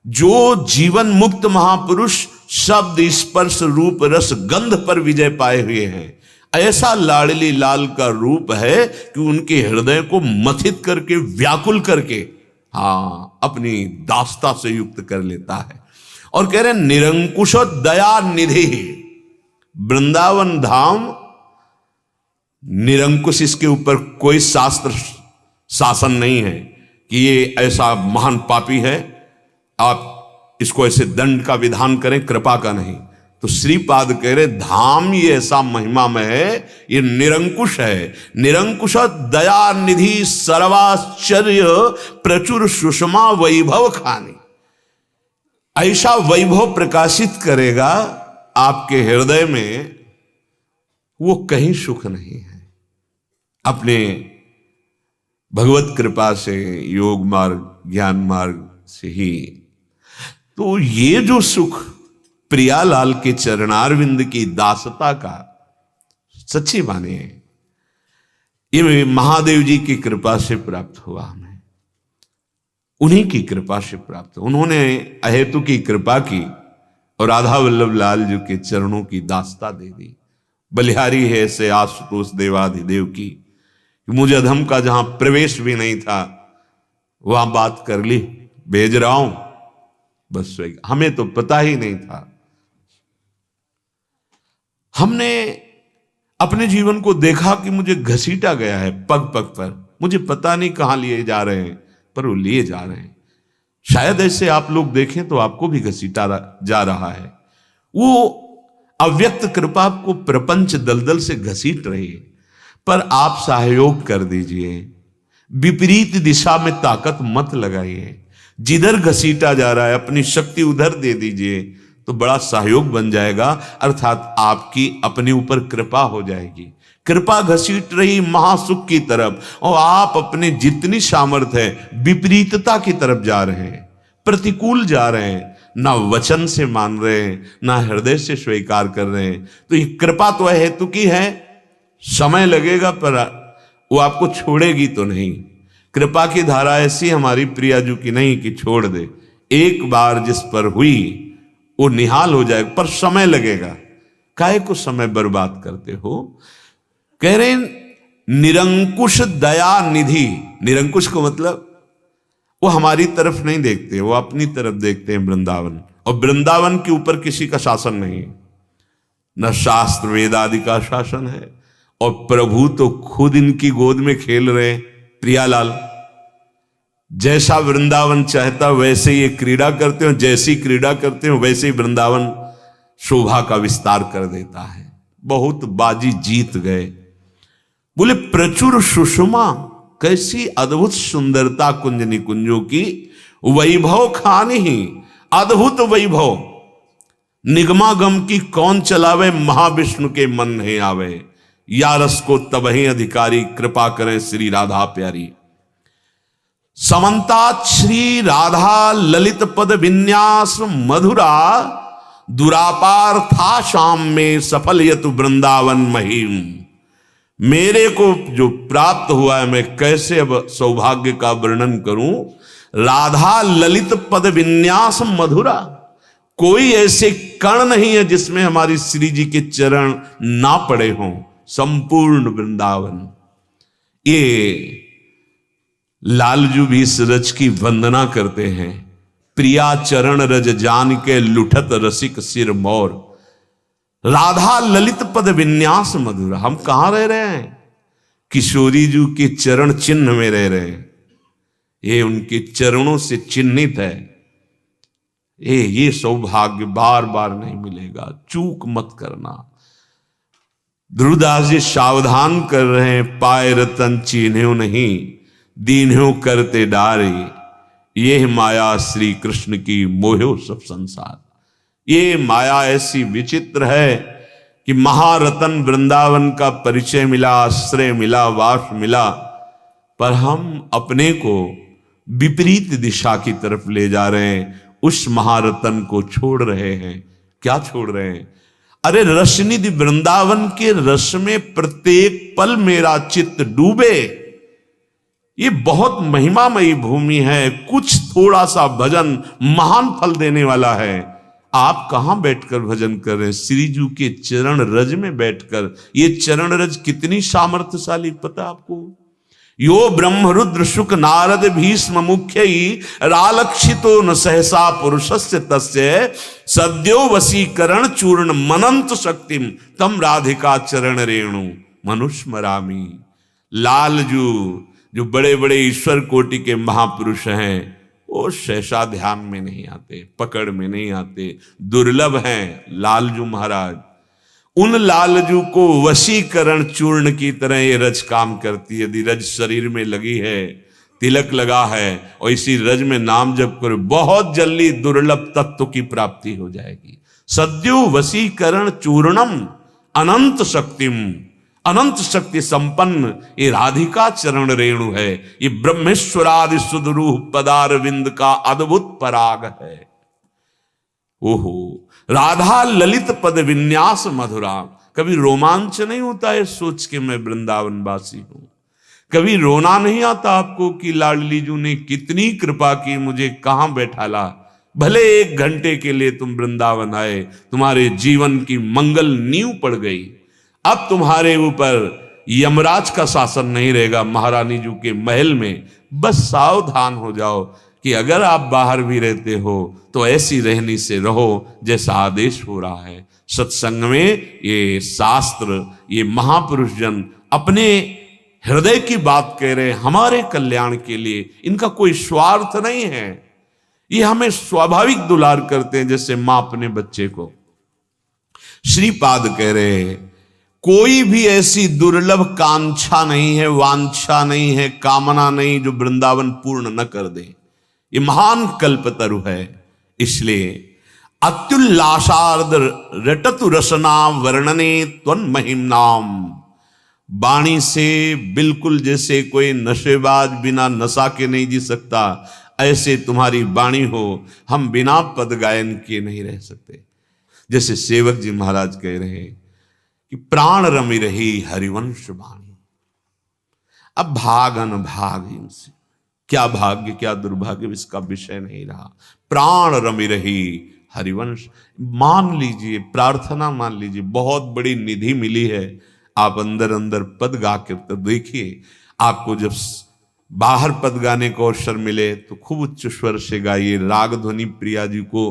जो जीवन मुक्त महापुरुष शब्द स्पर्श रूप रस गंध पर विजय पाए हुए हैं, ऐसा लाडली लाल का रूप है कि उनके हृदय को मथित करके व्याकुल करके अपनी दास्ता से युक्त कर लेता है। और कह रहे निरंकुश दया निधि, वृंदावन धाम निरंकुश, इसके ऊपर कोई शास्त्र शासन नहीं है कि ये ऐसा महान पापी है, आप इसको ऐसे दंड का विधान करें, कृपा का नहीं। तो श्रीपाद कह रहे धाम ये ऐसा महिमा में है, ये निरंकुश है। निरंकुश दया निधि सर्वाश्चर्य प्रचुर सुषमा वैभव खानी। ऐसा वैभव प्रकाशित करेगा आपके हृदय में, वो कहीं सुख नहीं है। अपने भगवत कृपा से, योग मार्ग ज्ञान मार्ग से ही तो ये जो सुख प्रियालाल के चरणारविंद की दासता का सच्ची माने, ये महादेव जी की कृपा से प्राप्त हुआ हमें, उन्हीं की कृपा से प्राप्त। उन्होंने अहेतु की कृपा की और राधा वल्लभ लाल जी के चरणों की दास्ता दे दी। बलिहारी है ऐसे आशुतोष देवाधिदेव की, मुझे अधम का जहां प्रवेश भी नहीं था वहां बात कर ली, भेज रहा हूं, बस हमें तो पता ही नहीं था। हमने अपने जीवन को देखा कि मुझे घसीटा गया है पग पग पर, मुझे पता नहीं कहां लिए जा रहे हैं, पर वो लिए जा रहे हैं। शायद ऐसे आप लोग देखें तो आपको भी घसीटा जा रहा है। वो अव्यक्त कृपा को प्रपंच दलदल से घसीट रही है, पर आप सहयोग कर दीजिए, विपरीत दिशा में ताकत मत लगाइए। जिधर घसीटा जा रहा है अपनी शक्ति उधर दे दीजिए, तो बड़ा सहयोग बन जाएगा, अर्थात आपकी अपने ऊपर कृपा हो जाएगी। कृपा घसीट रही महासुख की तरफ, और आप अपने जितनी सामर्थ्य है विपरीतता की तरफ जा रहे हैं, प्रतिकूल जा रहे हैं, ना वचन से मान रहे हैं, ना हृदय से स्वीकार कर रहे हैं। तो ये कृपा तो हेतु की है, समय लगेगा पर वो आपको छोड़ेगी तो नहीं। कृपा की धारा ऐसी हमारी प्रियाजू की नहीं कि छोड़ दे, एक बार जिस पर हुई वो निहाल हो जाएगा, पर समय लगेगा। काहे को समय बर्बाद करते हो। कह रहे निरंकुश दया निधि। निरंकुश को मतलब वो हमारी तरफ नहीं देखते, वो अपनी तरफ देखते हैं वृंदावन, और वृंदावन के ऊपर किसी का शासन नहीं है, न शास्त्र वेद आदि का शासन है, और प्रभु तो खुद इनकी गोद में खेल रहे हैं। प्रियालाल जैसा वृंदावन चाहता वैसे ये क्रीड़ा करते हो, जैसी क्रीड़ा करते हो वैसे ही वृंदावन शोभा का विस्तार कर देता है। बहुत बाजी जीत गए। बोले प्रचुर सुषमा, कैसी अद्भुत सुंदरता कुंज निकुंजों की, वैभव खान ही अद्भुत वैभव, निगमागम की कौन चलावे, महाविष्णु के मन नहीं आवे, या रस को तबही अधिकारी, कृपा करें श्री राधा प्यारी। समन्तात श्री राधा ललित पद विन्यास मधुरा, दुरापार था शाम में सफल यतु वृंदावन महिम। मेरे को जो प्राप्त हुआ है मैं कैसे अब सौभाग्य का वर्णन करूं। राधा ललित पद विन्यास मधुरा, कोई ऐसे कण नहीं है जिसमें हमारी श्री जी के चरण ना पड़े हों। संपूर्ण वृंदावन, ये लालजू भी इस रज की वंदना करते हैं। प्रिया चरण रज जान के लुठत रसिक सिर मोर, राधा ललित पद विन्यास मधुर। हम कहां रह रहे हैं? किशोरी जी के चरण चिन्ह में रह रहे हैं। ये उनके चरणों से चिन्हित है। ये सौभाग्य बार बार नहीं मिलेगा, चूक मत करना। ध्रुवदास जी सावधान कर रहे हैं, पाए रतन चिन्ह्यो नहीं, दीन्ह्यो करते डारे, ये माया श्री कृष्ण की मोह्यो सब संसार। ये माया ऐसी विचित्र है कि महारतन वृंदावन का परिचय मिला, आश्रय मिला, वास मिला, पर हम अपने को विपरीत दिशा की तरफ ले जा रहे हैं। उस महारतन को छोड़ रहे हैं। क्या छोड़ रहे हैं? अरे रसनिधि वृंदावन के रस में प्रत्येक पल मेरा चित्त डूबे। ये बहुत महिमामयी भूमि है। कुछ थोड़ा सा भजन महान फल देने वाला है। आप कहां बैठकर भजन कर रहे हैं? श्रीजू के चरण रज में बैठकर। ये चरण रज कितनी सामर्थ्यशाली, पता आपको? यो ब्रह्म रुद्र शुक नारद भीष्म मुख्य रालक्षितो न सहसा पुरुषस्य तस्य, सद्यो वशीकरण चूर्ण मनंत शक्तिम तम राधिका चरण रेणु मनुष्मरामी। लालजू जो बड़े बड़े ईश्वर कोटि के महापुरुष हैं, वो सहसा ध्यान में नहीं आते, पकड़ में नहीं आते, दुर्लभ हैं लालजू महाराज। उन लालजू को वशीकरण चूर्ण की तरह ये रज काम करती है। यदि रज शरीर में लगी है, तिलक लगा है और इसी रज में नाम जप करो, बहुत जल्दी दुर्लभ तत्व की प्राप्ति हो जाएगी। सद्यो वशीकरण चूर्णम अनंत शक्तिम, अनंत शक्ति संपन्न ये राधिका चरण रेणु है। ये ब्रह्मेश्वरादि सुदरूह पदारविंद का अद्भुत पराग है। ओहो, राधा ललित पद विन्यास मधुरा। कभी रोमांच नहीं होता है सोच के मैं वृंदावन वासी हूं? कभी रोना नहीं आता आपको कि लाडली जू ने कितनी कृपा की, मुझे कहां बैठाला? भले 1 घंटे के लिए तुम वृंदावन आए, तुम्हारे जीवन की मंगल नींव पड़ गई। अब तुम्हारे ऊपर यमराज का शासन नहीं रहेगा महारानी जू के महल में। बस सावधान हो जाओ कि अगर आप बाहर भी रहते हो तो ऐसी रहनी से रहो जैसा आदेश हो रहा है। सत्संग में ये शास्त्र, ये महापुरुष जन अपने हृदय की बात कह रहे हैं, हमारे कल्याण के लिए। इनका कोई स्वार्थ नहीं है। ये हमें स्वाभाविक दुलार करते हैं जैसे मां अपने बच्चे को। श्रीपाद कह रहे हैं, कोई भी ऐसी दुर्लभ कांक्षा नहीं है, वांछा नहीं है, कामना नहीं जो वृंदावन पूर्ण न कर दे। ये महान कल्पतरु है। इसलिए अत्युल्लासार्ध रटतु रसना वर्णने त्वन् महिम्नाम। वाणी से बिल्कुल जैसे कोई नशेबाज बिना नशा के नहीं जी सकता, ऐसे तुम्हारी वाणी हो। हम बिना पद गायन के नहीं रह सकते। जैसे सेवक जी महाराज कह रहे हैं कि प्राण रमि रही हरिवंश वाणी। अब भाग अनभाग इनसे क्या भाग्य क्या दुर्भाग्य इसका विषय नहीं रहा। प्राण रमि रही हरिवंश। मान लीजिए, प्रार्थना मान लीजिए, बहुत बड़ी निधि मिली है। आप अंदर अंदर पद गा के तो देखिए, आपको जब बाहर पद गाने को अवसर मिले तो खूब उच्च स्वर से गाइए। राग ध्वनि प्रिया जी को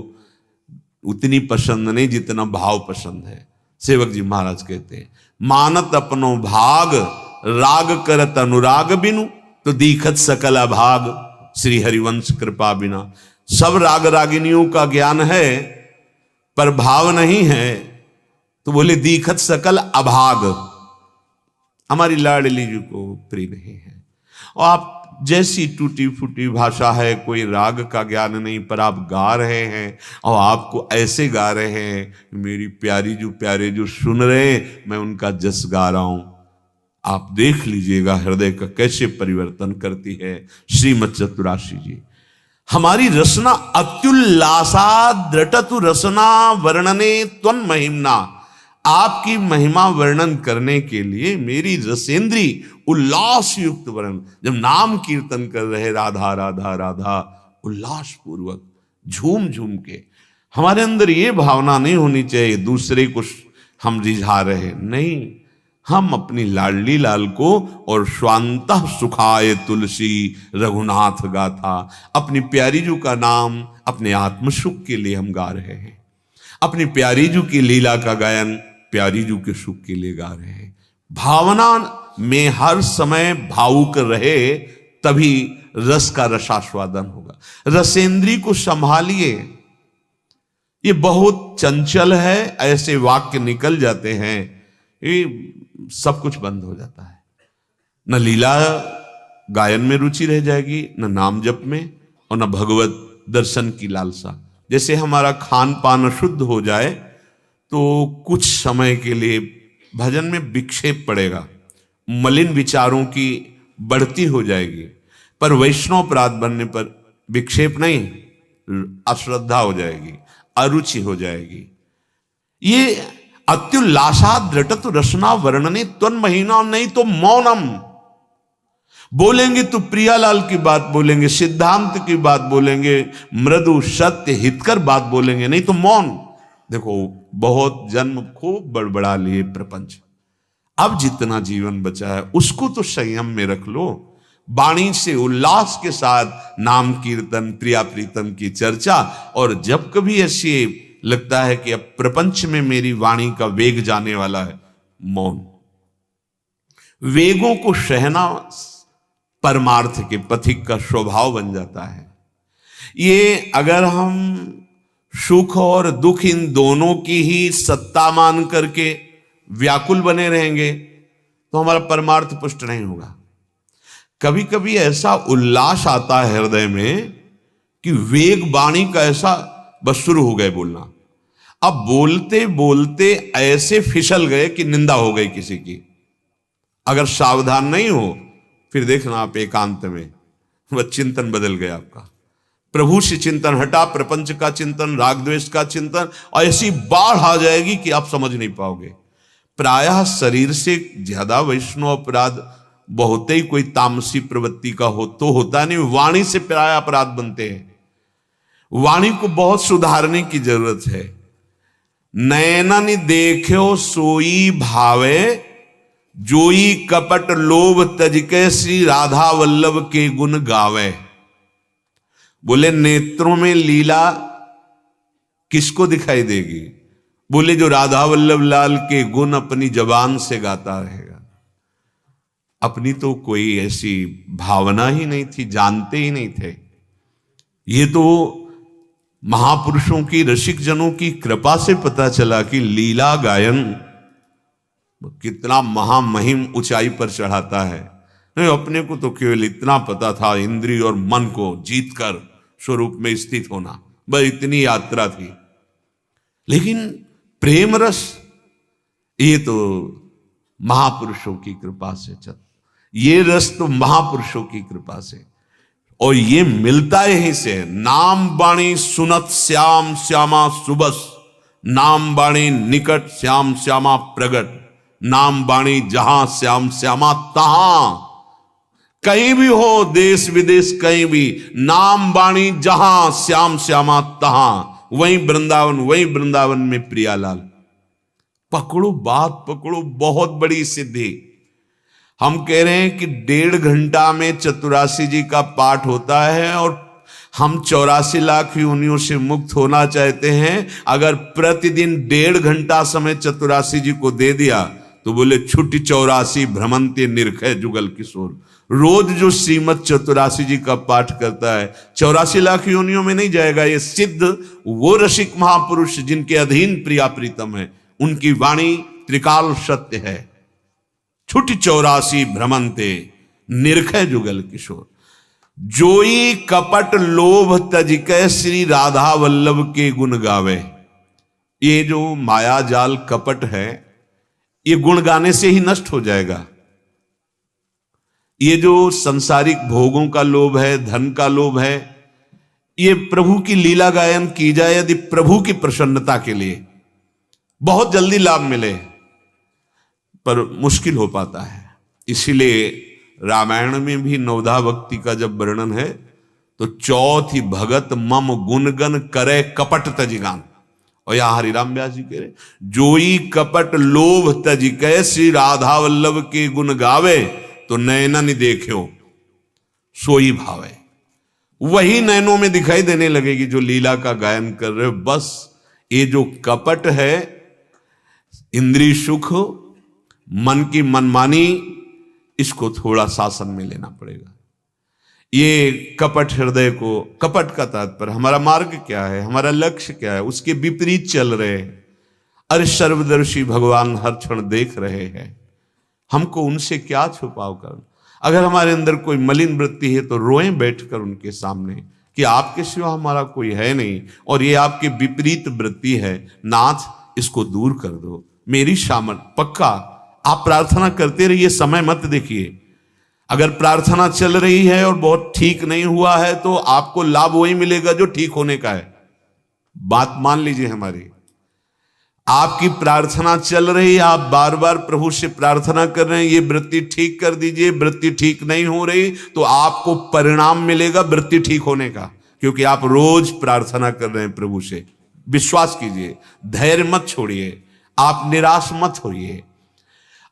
उतनी पसंद नहीं जितना भाव पसंद है। सेवक जी महाराज कहते हैं, मानत अपनो भाग राग करत अनुराग बिनु, तो दीखत सकल अभाग श्री हरिवंश कृपा बिना। सब राग रागिनियों का ज्ञान है पर भाव नहीं है, तो बोले दीखत सकल अभाग। हमारी लाडली जी को प्रिय नहीं है। और आप जैसी टूटी फूटी भाषा है, कोई राग का ज्ञान नहीं, पर आप गा रहे हैं और आपको ऐसे गा रहे हैं, मेरी प्यारी जो प्यारे जो सुन रहे हैं, मैं उनका जस गा रहा हूं। आप देख लीजिएगा हृदय का कैसे परिवर्तन करती है श्रीमद चतुराशी जी। हमारी रसना अत्युल्लासा द्रटतु रसना वर्णने त्वन् महिम्ना। आपकी महिमा वर्णन करने के लिए मेरी रसेंद्री उल्लास युक्त वर्णन। जब नाम कीर्तन कर रहे राधा राधा राधा, उल्लास पूर्वक झूम झूम के हमारे अंदर ये भावना नहीं होनी चाहिए दूसरे को हम रिझा रहे, नहीं, हम अपनी लाडली लाल को और स्वांतः सुखाए तुलसी रघुनाथ गाथा, अपनी प्यारी जू का नाम अपने आत्म सुख के लिए हम गा रहे हैं, अपनी प्यारी जू की लीला का गायन प्यारी जू के सुख के लिए गा रहे हैं। भावना में हर समय भावुक रहे, तभी रस का रसास्वादन होगा। रसेंद्री को संभालिए, ये बहुत चंचल है, ऐसे वाक्य निकल जाते हैं, ये सब कुछ बंद हो जाता है। न लीला गायन में रुचि रह जाएगी, न नाम जप में, और न भगवत दर्शन की लालसा। जैसे हमारा खान पान शुद्ध हो जाए तो कुछ समय के लिए भजन में विक्षेप पड़ेगा, मलिन विचारों की बढ़ती हो जाएगी, पर वैष्णव अपराध बनने पर विक्षेप नहीं, अश्रद्धा हो जाएगी, अरुचि हो जाएगी। ये अत्युल्लासा दृटत रसना वर्णने त्वन महीना, नहीं तो मौनम। बोलेंगे तो प्रियालाल की बात बोलेंगे, सिद्धांत की बात बोलेंगे, मृदु सत्य हितकर बात बोलेंगे, नहीं तो मौन। देखो बहुत जन्म खूब बड़बड़ा लिए प्रपंच, अब जितना जीवन बचा है उसको तो संयम में रख लो। वाणी से उल्लास के साथ नाम कीर्तन, प्रिया प्रीतम की चर्चा, और जब कभी ऐसी लगता है कि अब प्रपंच में मेरी वाणी का वेग जाने वाला है, मौन। वेगों को सहना परमार्थ के पथिक का स्वभाव बन जाता है। ये अगर हम सुख और दुख इन दोनों की ही सत्ता मान करके व्याकुल बने रहेंगे तो हमारा परमार्थ पुष्ट नहीं होगा। कभी कभी ऐसा उल्लास आता है हृदय में कि वेग वाणी का ऐसा बस शुरू हो गए बोलना, अब बोलते बोलते ऐसे फिसल गए कि निंदा हो गई किसी की। अगर सावधान नहीं हो फिर देखना आप एकांत में वह चिंतन बदल गया आपका। प्रभु से चिंतन हटा, प्रपंच का चिंतन, राग द्वेष का चिंतन, और ऐसी बाढ़ आ जाएगी कि आप समझ नहीं पाओगे। प्रायः शरीर से ज्यादा वैष्णव अपराध बहुत ही कोई तामसी प्रवृत्ति का हो तो होता नहीं, वाणी से प्राय अपराध बनते हैं। वाणी को बहुत सुधारने की जरूरत है। नैनन देख्यो सोई भावे, जोई कपट लोभ तजके श्री राधा वल्लभ के गुण गावे। बोले नेत्रों में लीला किसको दिखाई देगी? बोले जो राधा वल्लभ लाल के गुण अपनी जबान से गाता रहेगा। अपनी तो कोई ऐसी भावना ही नहीं थी, जानते ही नहीं थे। ये तो महापुरुषों की, रसिक जनों की कृपा से पता चला कि लीला गायन कितना महामहिम ऊंचाई पर चढ़ाता है। नहीं, अपने को तो केवल इतना पता था, इंद्रिय और मन को जीतकर स्वरूप में स्थित होना, बस इतनी यात्रा थी। लेकिन प्रेम रस ये तो महापुरुषों की कृपा से चल, ये रस तो महापुरुषों की कृपा से, और ये मिलता यहीं से। नाम बाणी सुनत श्याम श्यामा सुबस, नाम बाणी निकट श्याम श्यामा प्रगट, नाम बाणी जहां श्याम श्यामा तहां। कहीं भी हो देश विदेश कहीं भी, नाम बाणी जहां श्याम श्यामा तहां, वहीं वृंदावन में प्रियालाल। पकड़ो बात, पकड़ो, बहुत बड़ी सिद्धि। हम कह रहे हैं कि 1.5 घंटा में चतुरासी जी का पाठ होता है, और हम 84 लाख योनियों से मुक्त होना चाहते हैं। अगर प्रतिदिन 1.5 घंटा समय चतुरासी जी को दे दिया तो बोले छुट्टी 84 भ्रमंते निरखै जुगल किशोर। रोज जो श्रीमद चतुरासी जी का पाठ करता है 84 लाख योनियों में नहीं जाएगा। ये सिद्ध वो रसिक महापुरुष जिनके अधीन प्रिया प्रीतम है, उनकी वाणी त्रिकाल सत्य है। छुट्टी 84 भ्रमंते निरखै जुगल किशोर, जोई कपट लोभ तजकै श्री राधा वल्लभ के गुण गावे। ये जो माया जाल कपट है, ये गुण गाने से ही नष्ट हो जाएगा। ये जो संसारिक भोगों का लोभ है, धन का लोभ है, ये प्रभु की लीला गायन की जाए यदि प्रभु की प्रसन्नता के लिए, बहुत जल्दी लाभ मिले, पर मुश्किल हो पाता है। इसीलिए रामायण में भी नवधा भक्ति का जब वर्णन है तो चौथी भगत मम गुणगन करे कपट तजिगान। और यहां हरिराम व्यास जी कह रहे, जोई कपट लोभ तजिकै श्री राधा वल्लभ के गुण गावे, तो नैनन देखो सोई भावे। वही नैनों में दिखाई देने लगेगी जो लीला का गायन कर रहे हो। बस ये जो कपट है, इंद्रिय सुख, मन की मनमानी, इसको थोड़ा शासन में लेना पड़ेगा। ये कपट हृदय को, कपट का तात्पर्य हमारा मार्ग क्या है, हमारा लक्ष्य क्या है, उसके विपरीत चल रहे हैं। अरे सर्वदर्शी भगवान हर क्षण देख रहे हैं, हमको उनसे क्या छुपाव कर। अगर हमारे अंदर कोई मलिन वृत्ति है तो रोएं बैठकर उनके सामने कि आपके सिवा हमारा कोई है नहीं, और ये आपकी विपरीत वृत्ति है, नाथ इसको दूर कर दो। मेरी सामर्थ पक्का आप प्रार्थना करते रहिए, समय मत देखिए। अगर प्रार्थना चल रही है और बहुत ठीक नहीं हुआ है तो आपको लाभ वही मिलेगा जो ठीक होने का है। बात मान लीजिए हमारी, आपकी प्रार्थना चल रही है, आप बार बार प्रभु से प्रार्थना कर रहे हैं ये वृत्ति ठीक कर दीजिए, वृत्ति ठीक नहीं हो रही तो आपको परिणाम मिलेगा वृत्ति ठीक होने का, क्योंकि आप रोज प्रार्थना कर रहे हैं प्रभु से। विश्वास कीजिए, धैर्य मत छोड़िए, आप निराश मत होइए।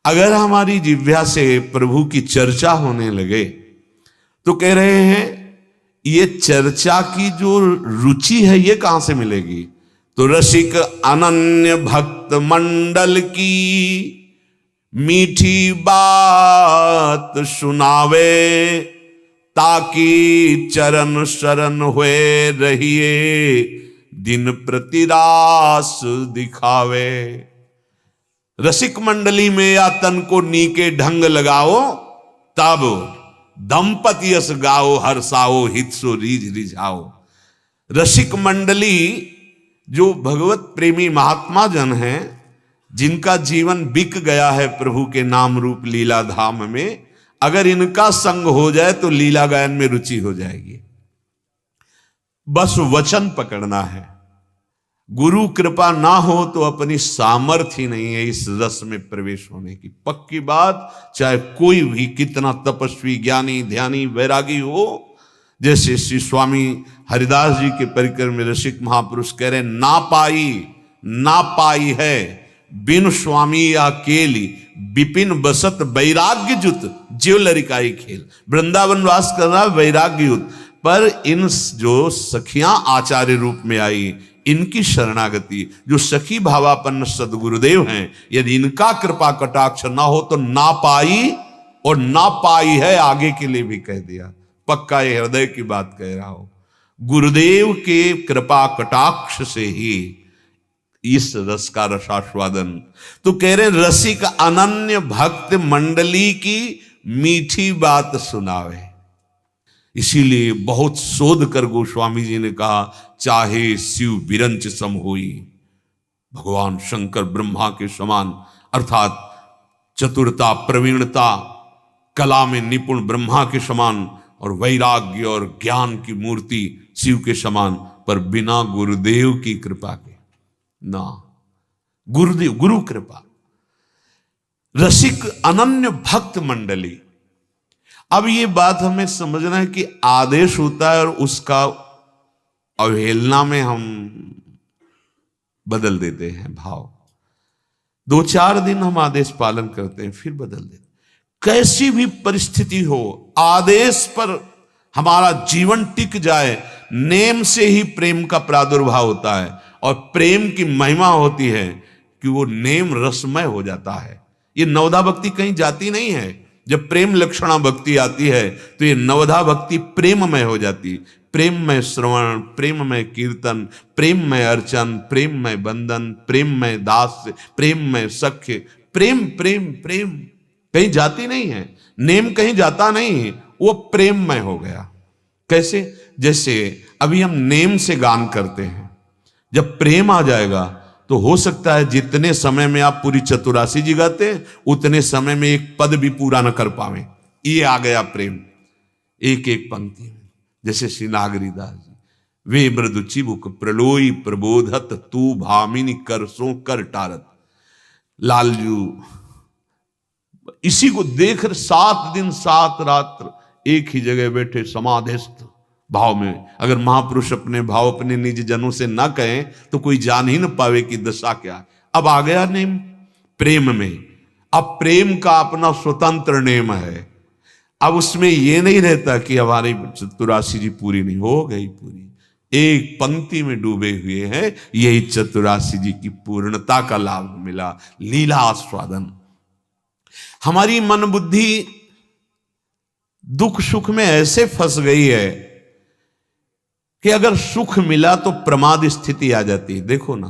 अगर हमारी जिह्वा से प्रभु की चर्चा होने लगे तो कह रहे हैं ये चर्चा की जो रुचि है ये कहां से मिलेगी, तो रसिक अनन्य भक्त मंडल की मीठी बात सुनावे, ताकि चरण शरण हुए रहिए दिन प्रति रास दिखावे। रसिक मंडली में या तन को नीके ढंग लगाओ, तब दंपति यस गाओ हर्षाओ हित सो रीझ रिझाओ। रसिक मंडली जो भगवत प्रेमी महात्मा जन हैं, जिनका जीवन बिक गया है प्रभु के नाम रूप लीला धाम में, अगर इनका संग हो जाए तो लीला गायन में रुचि हो जाएगी। बस वचन पकड़ना है। गुरु कृपा ना हो तो अपनी सामर्थ्य ही नहीं है इस रस में प्रवेश होने की। पक्की बात, चाहे कोई भी कितना तपस्वी ज्ञानी ध्यानी वैरागी हो, जैसे श्री स्वामी हरिदास जी के परिकर में रसिक महापुरुष कह रहे, ना पाई है बिन स्वामी अकेली, विपिन बसत वैराग्य जुत जीव लरिकाई खेल। वृंदावन वास कर रहा वैराग्य युत, पर इन जो सखियां आचार्य रूप में आई, इनकी शरणागति, जो सखी भावापन्न सदगुरुदेव हैं, यदि इनका कृपा कटाक्ष ना हो तो ना पाई, और ना पाई है आगे के लिए भी कह दिया। पक्का ये हृदय की बात कह रहा हो। गुरुदेव के कृपा कटाक्ष से ही इस रस का रसास्वादन। तो कह रहे रसिक अनन्य भक्त मंडली की मीठी बात सुनावे। इसीलिए बहुत शोध कर गोस्वामी जी ने कहा, चाहे शिव विरंच सम होई, भगवान शंकर ब्रह्मा के समान, अर्थात चतुरता प्रवीणता कला में निपुण ब्रह्मा के समान, और वैराग्य और ज्ञान की मूर्ति शिव के समान, पर बिना गुरुदेव की कृपा के ना। गुरुदेव, गुरु कृपा। रसिक अनन्य भक्त मंडली। अब ये बात हमें समझना है कि आदेश होता है और उसका अवहेलना में हम बदल देते हैं भाव। 2-4 दिन हम आदेश पालन करते हैं, फिर बदल देते हैं। कैसी भी परिस्थिति हो, आदेश पर हमारा जीवन टिक जाए, नेम से ही प्रेम का प्रादुर्भाव होता है। और प्रेम की महिमा होती है कि वो नेम रसमय हो जाता है। ये नवधा भक्ति कहीं जाती नहीं है। जब प्रेम लक्षणा भक्ति आती है तो ये नवधा भक्ति प्रेममय हो जाती। प्रेममय श्रवण, प्रेममय कीर्तन, प्रेममय अर्चन, प्रेममय बंधन, प्रेममय दास, प्रेममय सख्य। प्रेम प्रेम प्रेम कहीं जाती नहीं है, नेम कहीं जाता नहीं है, वो प्रेममय हो गया। कैसे? जैसे अभी हम नेम से गान करते हैं, जब प्रेम आ जाएगा तो हो सकता है जितने समय में आप पूरी चतुरासी जी गाते हैं, उतने समय में एक पद भी पूरा न कर पावे। ये आ गया प्रेम एक एक पंक्ति में। जैसे श्री नागरीदास जी, वे मृदु चिबुक प्रलोई प्रबोधत तू भामिनी कर सो कर टारत। लालजू इसी को देख 7 दिन 7 रात्र एक ही जगह बैठे समाधिस्थ भाव में। अगर महापुरुष अपने भाव अपने निज जनों से ना कहें तो कोई जान ही न पावे कि दशा क्या है। अब आ गया नेम प्रेम में। अब प्रेम का अपना स्वतंत्र नेम है। अब उसमें यह नहीं रहता कि हमारी चतुरासी जी पूरी नहीं हो गई, पूरी एक पंक्ति में डूबे हुए हैं। यही चतुरासी जी की पूर्णता का लाभ मिला, लीला आस्वादन। हमारी मन बुद्धि दुख सुख में ऐसे फंस गई है कि अगर सुख मिला तो प्रमाद स्थिति आ जाती है। देखो ना,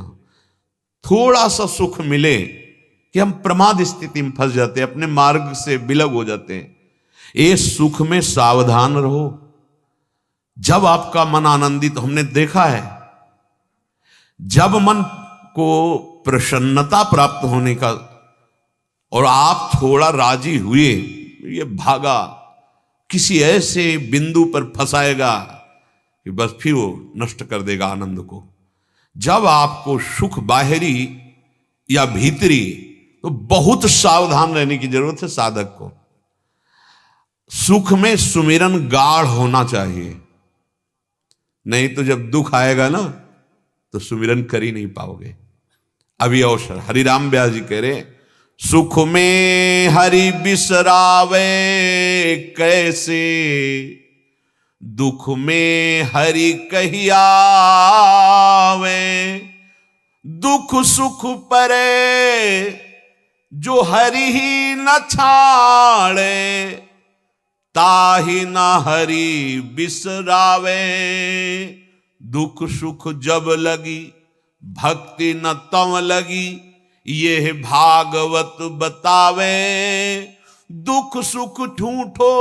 थोड़ा सा सुख मिले कि हम प्रमाद स्थिति में फंस जाते हैं, अपने मार्ग से विलग हो जाते हैं। ये सुख में सावधान रहो। जब आपका मन आनंदित, हमने देखा है जब मन को प्रसन्नता प्राप्त होने का और आप थोड़ा राजी हुए, ये भागा किसी ऐसे बिंदु पर फंसाएगा कि बस फिर वो नष्ट कर देगा आनंद को। जब आपको सुख बाहरी या भीतरी, तो बहुत सावधान रहने की जरूरत है साधक को। सुख में सुमिरन गाढ़ होना चाहिए, नहीं तो जब दुख आएगा ना तो सुमिरन कर ही नहीं पाओगे। अभी अवसर हरिराम व्यास जी कह रहे, सुख में हरि बिसरावे कैसे, दुख में हरि कहियावे, दुख सुख परे जो हरि ही न छाड़े, ताहि न हरि बिसरावे, दुख सुख जब लगी भक्ति न तम लगी, ये भागवत बतावे, दुख सुख ठूठो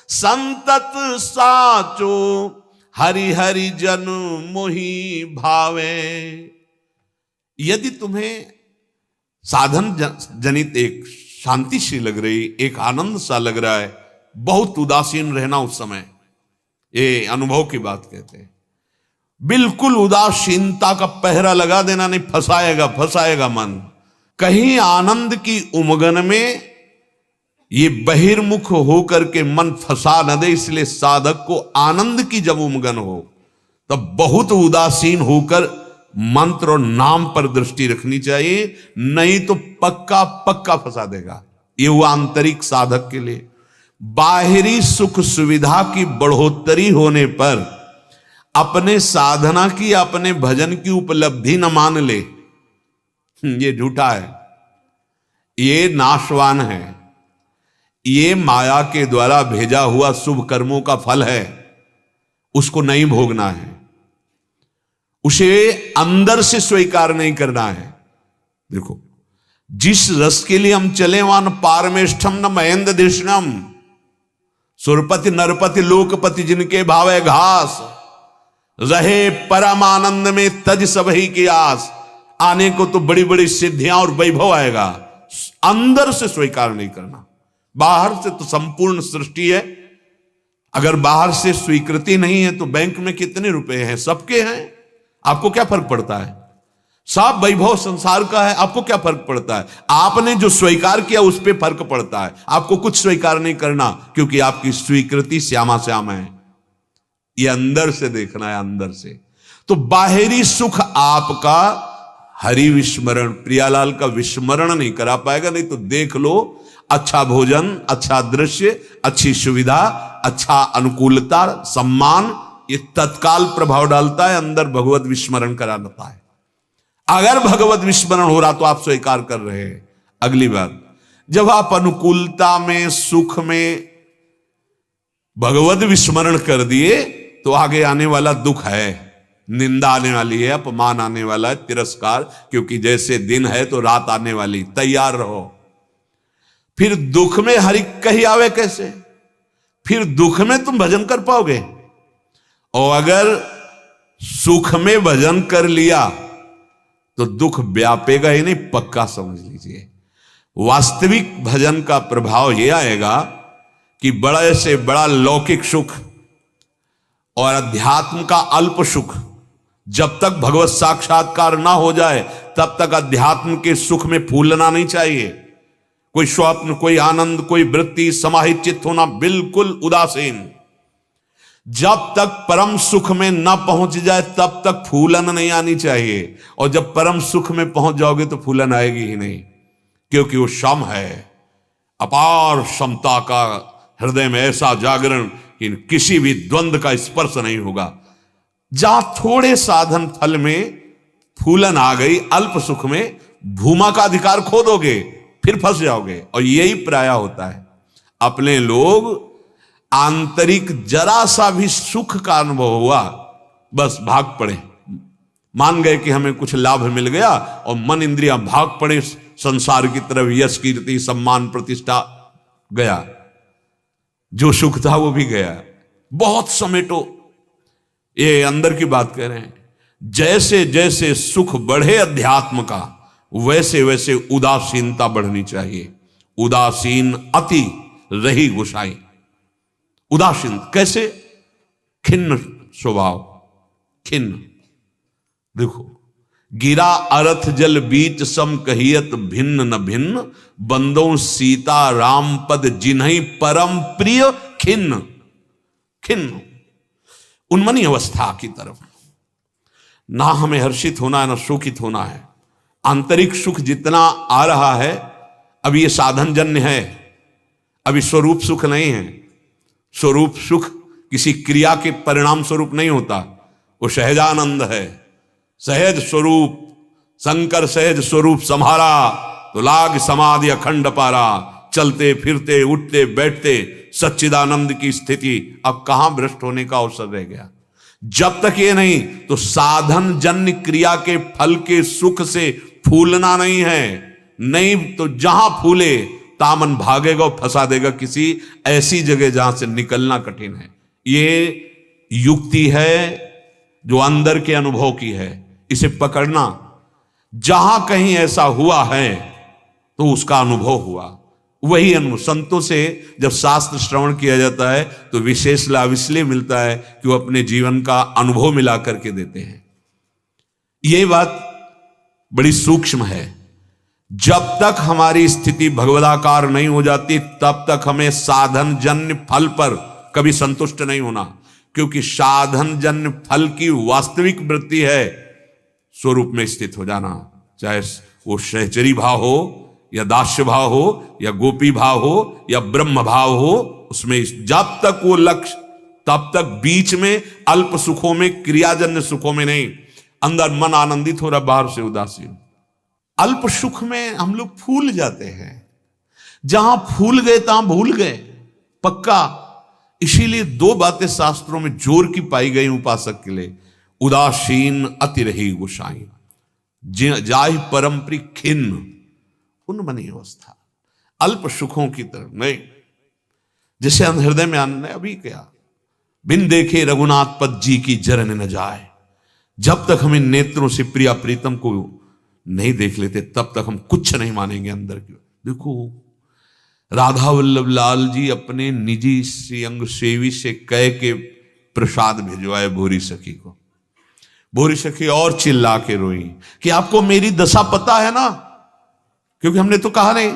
संतत साचो, हरि हरि जन मोहि भावे। यदि तुम्हें साधन जनित एक शांति सी लग रही, एक आनंद सा लग रहा है, बहुत उदासीन रहना उस समय, ये अनुभव की बात कहते हैं। बिल्कुल उदासीनता का पहरा लगा देना, नहीं फंसाएगा मन। कहीं आनंद की उमगन में ये बहिर्मुख होकर के मन फंसा न दे, इसलिए साधक को आनंद की जब उमगन हो तब बहुत उदासीन होकर मंत्र और नाम पर दृष्टि रखनी चाहिए, नहीं तो पक्का फंसा देगा। ये हुआ आंतरिक साधक के लिए। बाहरी सुख सुविधा की बढ़ोतरी होने पर अपने साधना की, अपने भजन की उपलब्धि न मान ले, ये झूठा है, ये नाशवान है, ये माया के द्वारा भेजा हुआ शुभ कर्मों का फल है, उसको नहीं भोगना है, उसे अंदर से स्वीकार नहीं करना है। देखो, जिस रस के लिए हम चले वहां न पारमेष्ठम न महेंद्र दृष्णम, सुरपति नरपति लोकपति जिनके भावे घास, रहे परम आनंद में तज सबही की आस। आने को तो बड़ी बड़ी सिद्धियां और वैभव आएगा, अंदर से स्वीकार नहीं करना। बाहर से तो संपूर्ण सृष्टि है, अगर बाहर से स्वीकृति नहीं है तो बैंक में कितने रुपए हैं, सबके हैं, आपको क्या फर्क पड़ता है? सब वैभव संसार का है, आपको क्या फर्क पड़ता है? आपने जो स्वीकार किया उस पर फर्क पड़ता है। आपको कुछ स्वीकार नहीं करना, क्योंकि आपकी स्वीकृति श्यामा श्याम है। ये अंदर से देखना है, अंदर से। तो बाहरी सुख आपका हरि विस्मरण, प्रियालाल का विस्मरण नहीं करा पाएगा। नहीं तो देख लो, अच्छा भोजन, अच्छा दृश्य, अच्छी सुविधा, अच्छा अनुकूलता, सम्मान, ये तत्काल प्रभाव डालता है, अंदर भगवत विस्मरण करा देता है। अगर भगवत विस्मरण हो रहा तो आप स्वीकार कर रहे हैं। अगली बात, जब आप अनुकूलता में, सुख में भगवत विस्मरण कर दिए तो आगे आने वाला दुख है, निंदा आने वाली है, अपमान आने वाला है, तिरस्कार, क्योंकि जैसे दिन है तो रात आने वाली, तैयार रहो। फिर दुख में हरि कही आवे कैसे? फिर दुख में तुम भजन कर पाओगे? और अगर सुख में भजन कर लिया तो दुख व्यापेगा ही नहीं, पक्का समझ लीजिए। वास्तविक भजन का प्रभाव यह आएगा कि बड़े से बड़ा लौकिक सुख और अध्यात्म का अल्प सुख, जब तक भगवत साक्षात्कार ना हो जाए तब तक अध्यात्म के सुख में फूलना नहीं चाहिए। कोई स्वप्न, कोई आनंद, कोई वृत्ति, समाहित चित्त होना, बिल्कुल उदासीन। जब तक परम सुख में न पहुंच जाए तब तक फूलन नहीं आनी चाहिए, और जब परम सुख में पहुंच जाओगे तो फूलन आएगी ही नहीं, क्योंकि वो क्षम है, अपार क्षमता का हृदय में ऐसा जागरण कि किसी भी द्वंद्व का स्पर्श नहीं होगा। जहां थोड़े साधन फल में फूलन आ गई, अल्प सुख में भूमा का अधिकार खो दोगे, फिर फंस जाओगे। और यही प्राय होता है, अपने लोग आंतरिक जरा सा भी सुख का अनुभव हुआ, बस भाग पड़े, मान गए कि हमें कुछ लाभ मिल गया, और मन इंद्रियां भाग पड़े संसार की तरफ, यश कीर्ति सम्मान प्रतिष्ठा गया, जो सुख था वो भी गया। बहुत समेटो, ये अंदर की बात कह रहे हैं। जैसे जैसे सुख बढ़े अध्यात्म का, वैसे वैसे उदासीनता बढ़नी चाहिए। उदासीन अति रही गुसाई। उदासीन कैसे? खिन्न स्वभाव, खिन्न। देखो, गिरा अरथ जल बीच सम कहियत भिन्न न भिन्न, बंदों सीता राम पद जिन्हीं परम प्रिय खिन्न। खिन्न उन्मनी अवस्था की तरफ, ना हमें हर्षित होना है ना शोकित होना है। आंतरिक सुख जितना आ रहा है अभी ये साधन जन्य है, अभी स्वरूप सुख नहीं है। स्वरूप सुख किसी क्रिया के परिणाम स्वरूप नहीं होता, वो सहजानंद है, सहज स्वरूप। शंकर सहज स्वरूप संहारा तो लाग समाधि अखंड पारा। चलते फिरते उठते बैठते सच्चिदानंद की स्थिति, अब कहां भ्रष्ट होने का अवसर रह गया। जब तक ये नहीं तो साधन जन्य क्रिया के फल के सुख से फूलना नहीं है। नहीं तो जहां फूले तामन भागेगा और फंसा देगा किसी ऐसी जगह जहां से निकलना कठिन है। ये युक्ति है जो अंदर के अनुभव की है, इसे पकड़ना। जहां कहीं ऐसा हुआ है तो उसका अनुभव हुआ, वही अनुभव। संतों से जब शास्त्र श्रवण किया जाता है तो विशेष लाभ इसलिए मिलता है कि वो अपने जीवन का अनुभव मिला करके देते हैं। यह बात बड़ी सूक्ष्म है। जब तक हमारी स्थिति भगवदाकार नहीं हो जाती तब तक हमें साधन जन्य फल पर कभी संतुष्ट नहीं होना, क्योंकि साधन जन्य फल की वास्तविक वृत्ति है स्वरूप में स्थित हो जाना। चाहे वो सहचरी भाव हो या दास्य भाव हो या गोपी भाव हो या ब्रह्म भाव हो, उसमें जब तक वो लक्ष्य, तब तक बीच में अल्प सुखों में, क्रियाजन्य सुखों में नहीं। अंदर मन आनंदित हो रहा, बाहर से उदासीन। अल्प सुख में हम लोग फूल जाते हैं, जहां फूल गए तहां भूल गए, पक्का। इसीलिए दो बातें शास्त्रों में जोर की पाई गई उपासक के लिए। उदासीन अति रही गुसाई, जाहि परम प्रिय खिन्न। उन्मनी अवस्था, अल्प सुखों की तरफ नहीं। जैसे हृदय में आनंद है, अभी क्या, बिन देखे रघुनाथ पद जी की जरन न जाए। जब तक हमें नेत्रों से प्रिया प्रीतम को नहीं देख लेते तब तक हम कुछ नहीं मानेंगे अंदर की। देखो, राधा वल्लभ लाल जी अपने निजी श्रीअंग सेवी से कह के प्रसाद भिजवाए भोरी सखी को। भोरी सखी और चिल्ला के रोई कि आपको मेरी दशा पता है ना, क्योंकि हमने तो कहा नहीं,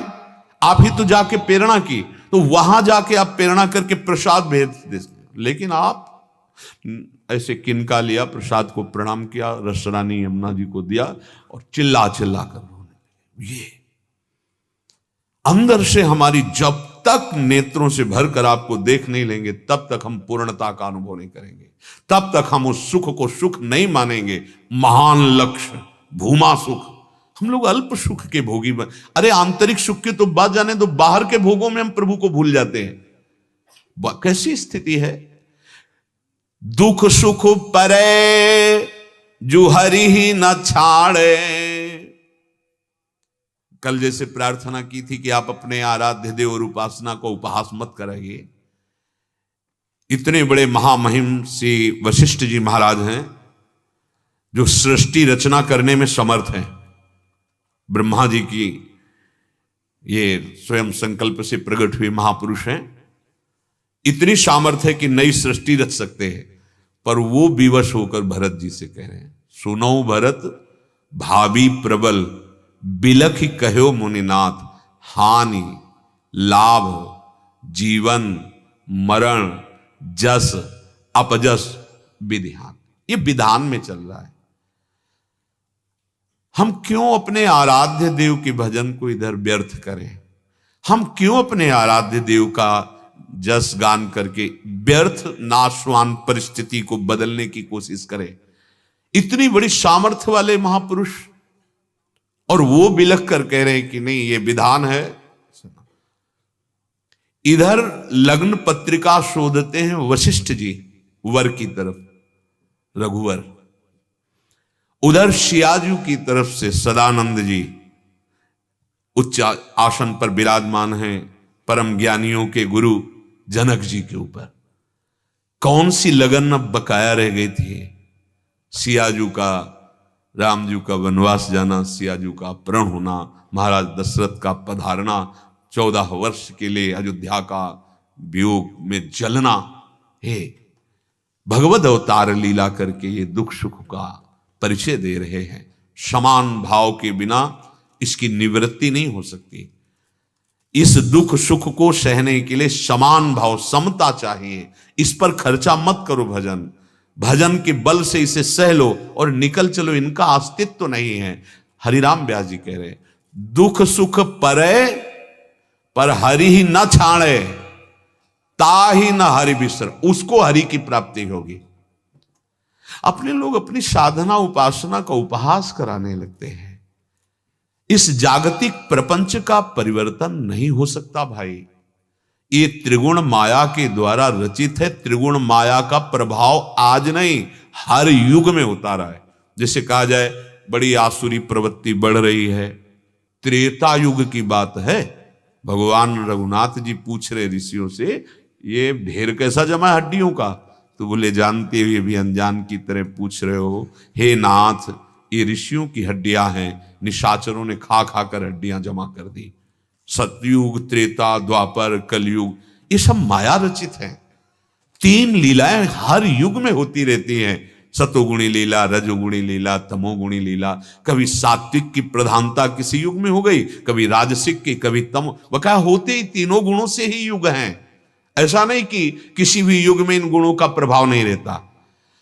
आप ही तो जाके प्रेरणा की, तो वहां जाके आप प्रेरणा करके प्रसाद भेज दे। लेकिन आप ऐसे किनका लिया, प्रसाद को प्रणाम किया, रसरानी यमुना जी को दिया और चिल्ला चिल्ला कर रोने। ये अंदर से हमारी जब तक नेत्रों से भरकर आपको देख नहीं लेंगे तब तक हम पूर्णता का अनुभव नहीं करेंगे, तब तक हम उस सुख को सुख नहीं मानेंगे। महान लक्ष्य भूमा सुख, हम लोग अल्प सुख के भोगी बन। अरे आंतरिक सुख की तो बात जाने दो, बाहर के भोगों में हम प्रभु को भूल जाते हैं। कैसी स्थिति है। दुख सुख परे जो हरि ही न छाड़े। कल जैसे प्रार्थना की थी कि आप अपने आराध्य देव और उपासना को उपहास मत कराइए। इतने बड़े महामहिम श्री वशिष्ठ जी महाराज हैं जो सृष्टि रचना करने में समर्थ हैं। ब्रह्मा जी की ये स्वयं संकल्प से प्रकट हुए महापुरुष हैं। इतनी सामर्थ्य है कि नई सृष्टि रच सकते हैं। पर वो विवश होकर भरत जी से कह रहे हैं, सुनो भरत भावी प्रबल बिलख कहो मुनिनाथ, हानि लाभ जीवन मरण जस अपजस विधिहान, ये विधान में चल रहा है। हम क्यों अपने आराध्य देव के भजन को इधर व्यर्थ करें? हम क्यों अपने आराध्य देव का जस गान करके व्यर्थ नाशवान परिस्थिति को बदलने की कोशिश करें? इतनी बड़ी सामर्थ्य वाले महापुरुष, और वो बिलख कर कह रहे हैं कि नहीं ये विधान है। इधर लग्न पत्रिका शोधते हैं वशिष्ठ जी वर की तरफ, रघुवर, उधर शियाजू की तरफ से सदानंद जी उच्च आसन पर विराजमान हैं, परम ज्ञानियों के गुरु जनक जी के ऊपर। कौन सी लगन अब बकाया रह गई थी? सियाजू का, रामजू का वनवास जाना, सियाजू का अपहरण होना, महाराज दशरथ का पधारना, 14 वर्ष के लिए अयोध्या का वियोग में जलना। हे भगवद अवतार लीला करके ये दुख सुख का परिचय दे रहे हैं। समान भाव के बिना इसकी निवृत्ति नहीं हो सकती। इस दुख सुख को सहने के लिए समान भाव, समता चाहिए। इस पर खर्चा मत करो। भजन के बल से इसे सह लो और निकल चलो। इनका अस्तित्व तो नहीं है। हरिराम व्यास जी कह रहे, दुख सुख परे पर हरि ही न छाड़े, ताही न हरि बिसर। उसको हरि की प्राप्ति होगी। अपने लोग अपनी साधना उपासना का उपहास कराने लगते हैं। इस जागतिक प्रपंच का परिवर्तन नहीं हो सकता भाई। ये त्रिगुण माया के द्वारा रचित है। त्रिगुण माया का प्रभाव आज नहीं, हर युग में होता रहा है। जैसे कहा जाए बड़ी आसुरी प्रवृत्ति बढ़ रही है, त्रेता युग की बात है। भगवान रघुनाथ जी पूछ रहे ऋषियों से, ये ढेर कैसा जमा है हड्डियों का? तो बोले, जानते हुए भी अनजान की तरह पूछ रहे हो। हे नाथ, ये ऋषियों की हड्डियां हैं, निशाचरों ने खा खा कर हड्डियां जमा कर दी। सतयुग, त्रेता, द्वापर, कलयुग, ये सब माया रचित है। 3 लीलाएं हर युग में होती रहती हैं। सतोगुणी लीला, रजोगुणी लीला, तमोगुणी लीला। कभी सात्विक की प्रधानता किसी युग में हो गई, कभी राजसिक की, कभी तमो। वह होते ही तीनों गुणों से ही युग हैं। ऐसा नहीं कि किसी भी युग में इन गुणों का प्रभाव नहीं रहता।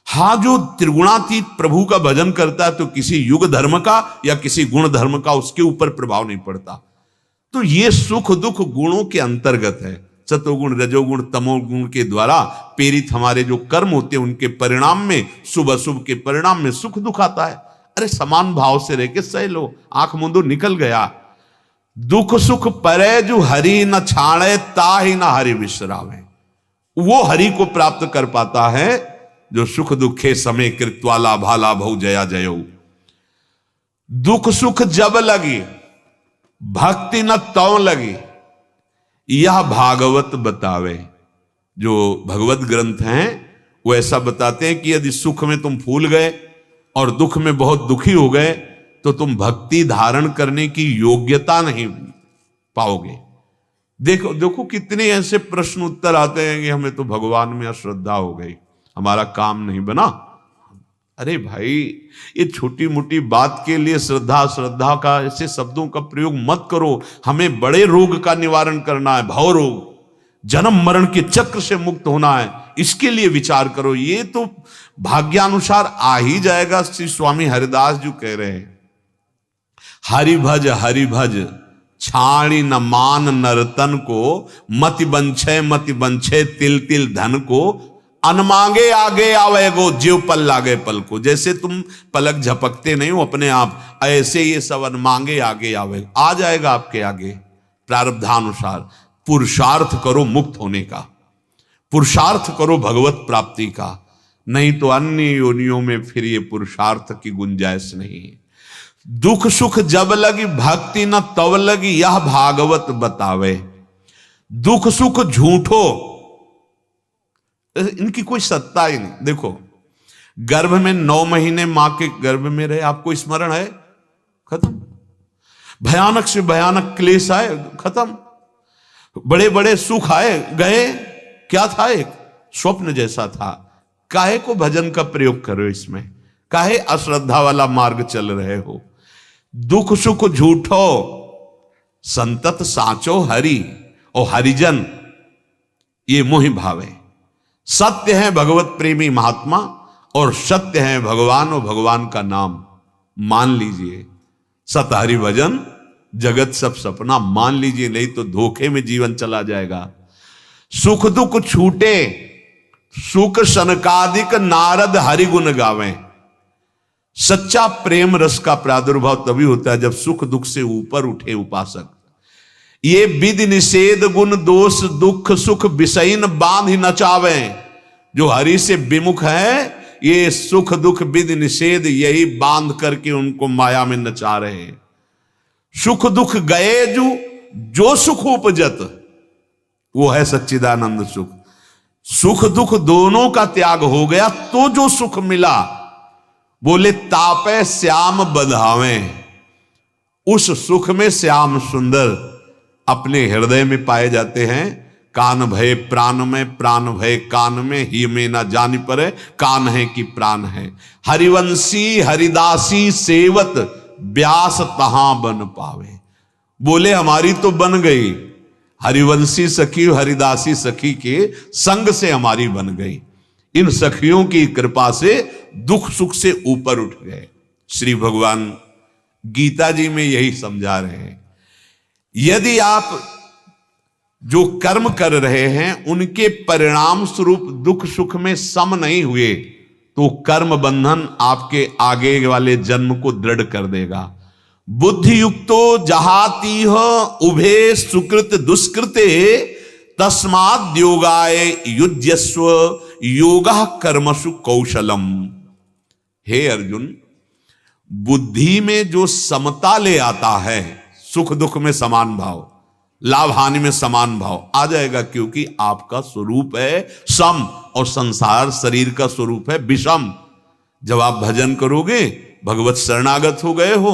हाँ, जो त्रिगुणातीत प्रभु का भजन करता है तो किसी युग धर्म का या किसी गुण धर्म का उसके ऊपर प्रभाव नहीं पड़ता। तो ये सुख दुख गुणों के अंतर्गत है। सतोगुण, रजोगुण, तमोगुण के द्वारा प्रेरित हमारे जो कर्म होते हैं उनके परिणाम में, शुभ अशुभ के परिणाम में सुख दुख आता है। अरे समान भाव से रह के सह लो। आंख मूंदो, निकल गया। दुख सुख परे जो हरि न छाड़े, ताहि न हरि विश्रावे। वो हरि को प्राप्त कर पाता है जो सुख दुखे समय कृत्वाला भाला भौ जया जयो। दुख सुख जब लगी, भक्ति न तौ लगी, यह भागवत बतावे। जो भगवत ग्रंथ हैं वो ऐसा बताते हैं कि यदि सुख में तुम फूल गए और दुख में बहुत दुखी हो गए तो तुम भक्ति धारण करने की योग्यता नहीं पाओगे। देखो देखो कितने ऐसे प्रश्न उत्तर आते हैं कि हमें तो भगवान में अश्रद्धा हो गई, हमारा काम नहीं बना। अरे भाई, ये छोटी मोटी बात के लिए श्रद्धा श्रद्धा का ऐसे शब्दों का प्रयोग मत करो। हमें बड़े रोग का निवारण करना है, भव रोग, जन्म मरण के चक्र से मुक्त होना है। इसके लिए विचार करो। ये तो भाग्यानुसार आ ही जाएगा। श्री स्वामी हरिदास जी कह रहे हैं, हरि भज छाणी न मान नरतन को, मति बंछे तिल तिल धन को, अनमांगे आगे आवे गो जीव पल लागे पल को। जैसे तुम पलक झपकते नहीं हो अपने आप, ऐसे ये सब अनमांगे आगे आवे, आ जाएगा आपके आगे प्रारब्धानुसार। पुरुषार्थ करो मुक्त होने का, पुरुषार्थ करो भगवत प्राप्ति का, नहीं तो अन्य योनियों में फिर ये पुरुषार्थ की गुंजाइश नहीं है। दुख सुख जब लगी, भक्ति न तब लगी, यह भागवत बतावे। दुख सुख झूठो, इनकी कोई सत्ता ही नहीं। देखो, गर्भ में 9 महीने मां के गर्भ में रहे, आपको स्मरण है? खत्म। भयानक से भयानक क्लेश आए, खत्म। बड़े बड़े सुख आए, गए। क्या था? एक स्वप्न जैसा था। काहे को भजन का प्रयोग करो इसमें? काहे अश्रद्धा वाला मार्ग चल रहे हो? दुख सुख झूठो, संतत साचो हरि, और हरिजन ये मोहि भावे। सत्य है भगवत प्रेमी महात्मा और सत्य है भगवान और भगवान का नाम। मान लीजिए, सत हरि भजन जगत सब सपना, मान लीजिए, नहीं तो धोखे में जीवन चला जाएगा। सुख दुख छूटे, सुख सनकादिक नारद हरि गुण गावें। सच्चा प्रेम रस का प्रादुर्भाव तभी होता है जब सुख दुख से ऊपर उठे उपासक। ये विधि निषेध गुण दोष दुख सुख विषयन बांध ही नचावे। जो हरि से विमुख है, ये सुख दुख विधि निषेध यही बांध करके उनको माया में नचा रहे हैं। सुख दुख गए जो सुख उपजत, वो है सच्चिदानंद सुख। सुख दुख दोनों का त्याग हो गया तो जो सुख मिला, बोले तापे श्याम बधावे। उस सुख में श्याम सुंदर अपने हृदय में पाए जाते हैं। कान भय प्राण में, प्राण भय कान में, ही में ना जानी पड़े कान है कि प्राण है। हरिवंशी हरिदासी सेवत व्यास तहां बन पावे। बोले हमारी तो बन गई, हरिवंशी सखी हरिदासी सखी के संग से हमारी बन गई। इन सखियों की कृपा से दुख सुख से ऊपर उठ गए। श्री भगवान गीता जी में यही समझा रहे हैं। यदि आप जो कर्म कर रहे हैं उनके परिणाम स्वरूप दुख सुख में सम नहीं हुए, तो कर्म बंधन आपके आगे वाले जन्म को दृढ़ कर देगा। बुद्धि युक्तो जहाती उभे सुकृत दुष्कृते तस्माद् योगाय युज्यस्व योगा कर्मसु कौशलम। हे अर्जुन, बुद्धि में जो समता ले आता है, सुख दुख में समान भाव, लाभ हानि में समान भाव आ जाएगा, क्योंकि आपका स्वरूप है सम और संसार शरीर का स्वरूप है विषम। जब आप भजन करोगे, भगवत शरणागत हो गए हो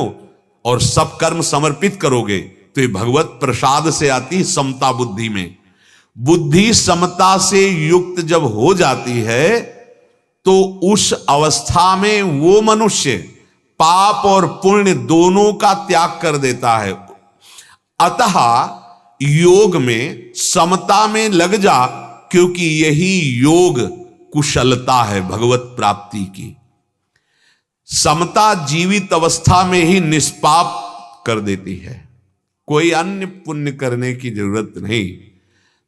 और सब कर्म समर्पित करोगे, तो ये भगवत प्रसाद से आती समता बुद्धि में। बुद्धि समता से युक्त जब हो जाती है, तो उस अवस्था में वो मनुष्य पाप और पुण्य दोनों का त्याग कर देता है। अतः योग में समता में लग जा, क्योंकि यही योग कुशलता है भगवत प्राप्ति की। समता जीवित अवस्था में ही निष्पाप कर देती है। कोई अन्य पुण्य करने की जरूरत नहीं।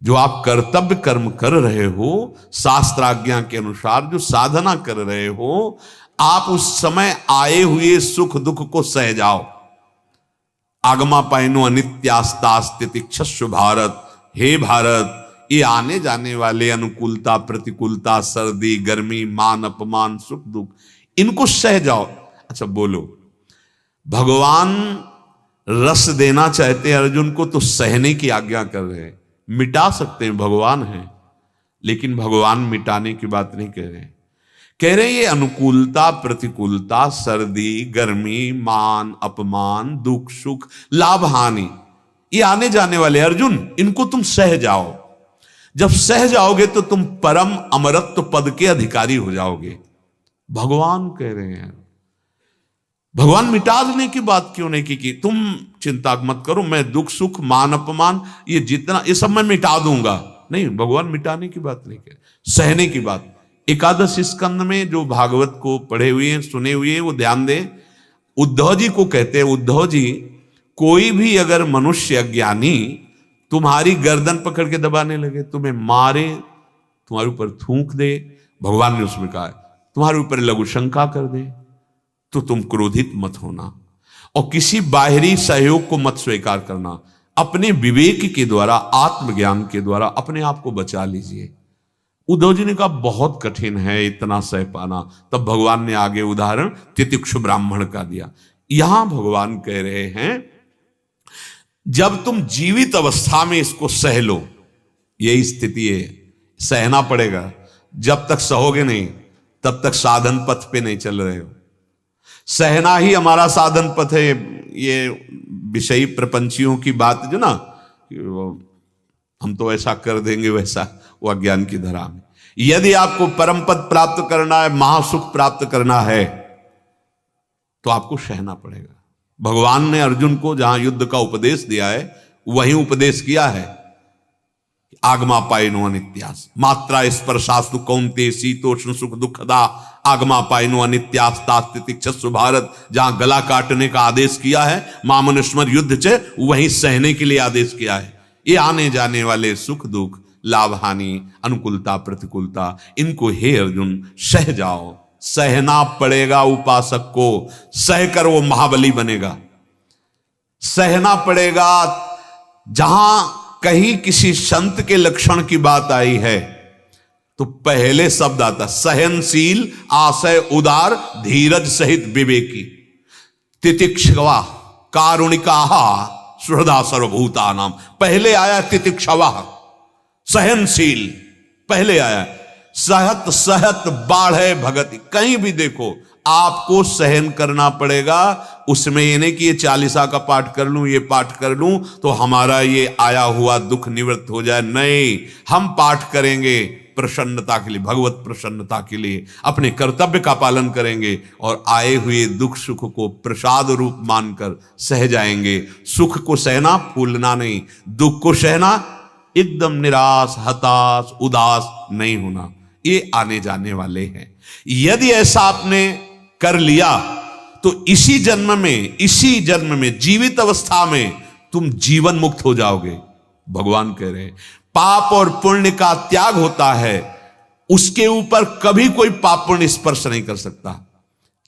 जो आप कर्तव्य कर्म कर रहे हो, शास्त्राज्ञा के अनुसार जो साधना कर रहे हो, आप उस समय आए हुए सुख दुख को सह जाओ। आगमा पाइनो अनित्यास्तास्तितिक्षस्व भारत। हे भारत, ये आने जाने वाले अनुकूलता प्रतिकूलता, सर्दी गर्मी, मान अपमान, सुख दुख, इनको सह जाओ। अच्छा बोलो, भगवान रस देना चाहते हैं अर्जुन को, तो सहने की आज्ञा कर रहे हैं। मिटा सकते हैं, भगवान हैं, लेकिन भगवान मिटाने की बात नहीं कह रहे हैं। कह रहे ये अनुकूलता प्रतिकूलता, सर्दी गर्मी, मान अपमान, दुख सुख, लाभ हानि, ये आने जाने वाले अर्जुन, इनको तुम सह जाओ। जब सह जाओगे तो तुम परम अमरत्व पद के अधिकारी हो जाओगे। भगवान कह रहे हैं। भगवान मिटा देने की बात क्यों नहीं की? तुम चिंता मत करो, मैं दुख सुख मान अपमान ये जितना, ये सब मैं मिटा दूंगा। नहीं, भगवान मिटाने की बात नहीं कह रहे, सहने की बात। एकादश स्कंद में जो भागवत को पढ़े हुए हैं, सुने हुए हैं, वो ध्यान दें। उद्धव जी को कहते हैं, उद्धव जी, कोई भी अगर मनुष्य अज्ञानी तुम्हारी गर्दन पकड़ के दबाने लगे, तुम्हें मारे, तुम्हारे ऊपर थूक दे, भगवान ने उसमें कहा तुम्हारे ऊपर लघु शंका कर दे, तो तुम क्रोधित मत होना और किसी बाहरी सहयोग को मत स्वीकार करना। अपने विवेक के द्वारा, आत्मज्ञान के द्वारा अपने आप को बचा लीजिए। उद्धव जी ने कहा बहुत कठिन है इतना सह पाना। तब भगवान ने आगे उदाहरण तितिक्षु ब्राह्मण का दिया। यहां भगवान कह रहे हैं, जब तुम जीवित अवस्था में इसको सह लो, यही स्थिति है, सहना पड़ेगा। जब तक सहोगे नहीं, तब तक साधन पथ पे नहीं चल रहे हो। सहना ही हमारा साधन पथ है। ये विषयी प्रपंचियों की बात जो ना, हम तो ऐसा कर देंगे वैसा, वो अज्ञान की धरा में। यदि आपको परम पद प्राप्त करना है, महासुख प्राप्त करना है, तो आपको सहना पड़ेगा। भगवान ने अर्जुन को जहां युद्ध का उपदेश दिया है, वहीं उपदेश किया है। आगमा पाइनो अनित्यास, मात्रा स्पर्शास्तु कौन्ते शीतोष्ण सुख दुखदा, आगमा पाइनो अनित्यास्तास्तितिक्षस्व भारत। जहां गला काटने का आदेश किया है मामनुष्मर युद्ध च, वहीं सहने के लिए आदेश किया है। ये आने जाने वाले सुख दुख, लाभ हानि, अनुकूलता प्रतिकूलता, इनको हे अर्जुन सह जाओ। सहना पड़ेगा उपासक को, सहकर वो महाबली बनेगा। सहना पड़ेगा। जहां कहीं किसी संत के लक्षण की बात आई है तो पहले शब्द आता सहनशील, आशय उदार, धीरज सहित विवेकी, तितिक्षवा, कारुणिका, सुहृदा सर्वभूता नाम। पहले आया तितिक्षवा, सहनशील पहले आया। सहत सहत बाढ़े भगति, कहीं भी देखो आपको सहन करना पड़ेगा। उसमें ये नहीं कि ये 40 का पाठ कर लूं, ये पाठ कर लूं तो हमारा ये आया हुआ दुख निवृत्त हो जाए। नहीं, हम पाठ करेंगे प्रसन्नता के लिए, भगवत प्रसन्नता के लिए, अपने कर्तव्य का पालन करेंगे और आए हुए दुख सुख को प्रसाद रूप मानकर सह जाएंगे। सुख को सहना, फूलना नहीं। दुख को सहना, एकदम निराश, हताश, उदास नहीं होना। ये आने जाने वाले हैं। यदि ऐसा आपने कर लिया तो इसी जन्म में जीवित अवस्था में तुम जीवन मुक्त हो जाओगे। भगवान कह रहे हैं पाप और पुण्य का त्याग होता है, उसके ऊपर कभी कोई पाप पुण्य स्पर्श नहीं कर सकता।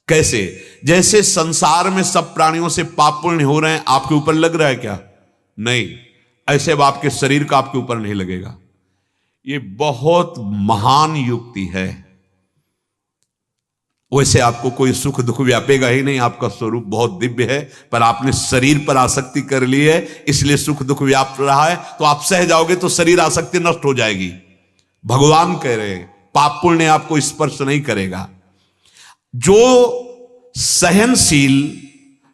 कैसे? जैसे संसार में सब प्राणियों से पाप पुण्य हो रहे हैं, आपके ऊपर लग रहा है क्या? नहीं। ऐसे अब आपके शरीर का आपके ऊपर नहीं लगेगा। ये बहुत महान युक्ति है। वैसे आपको कोई सुख दुख व्यापेगा ही नहीं, आपका स्वरूप बहुत दिव्य है, पर आपने शरीर पर आसक्ति कर ली है, इसलिए सुख दुख व्याप रहा है। तो आप सह जाओगे तो शरीर आसक्ति नष्ट हो जाएगी। भगवान कह रहे हैं पाप पुण्य आपको स्पर्श नहीं करेगा। जो सहनशील,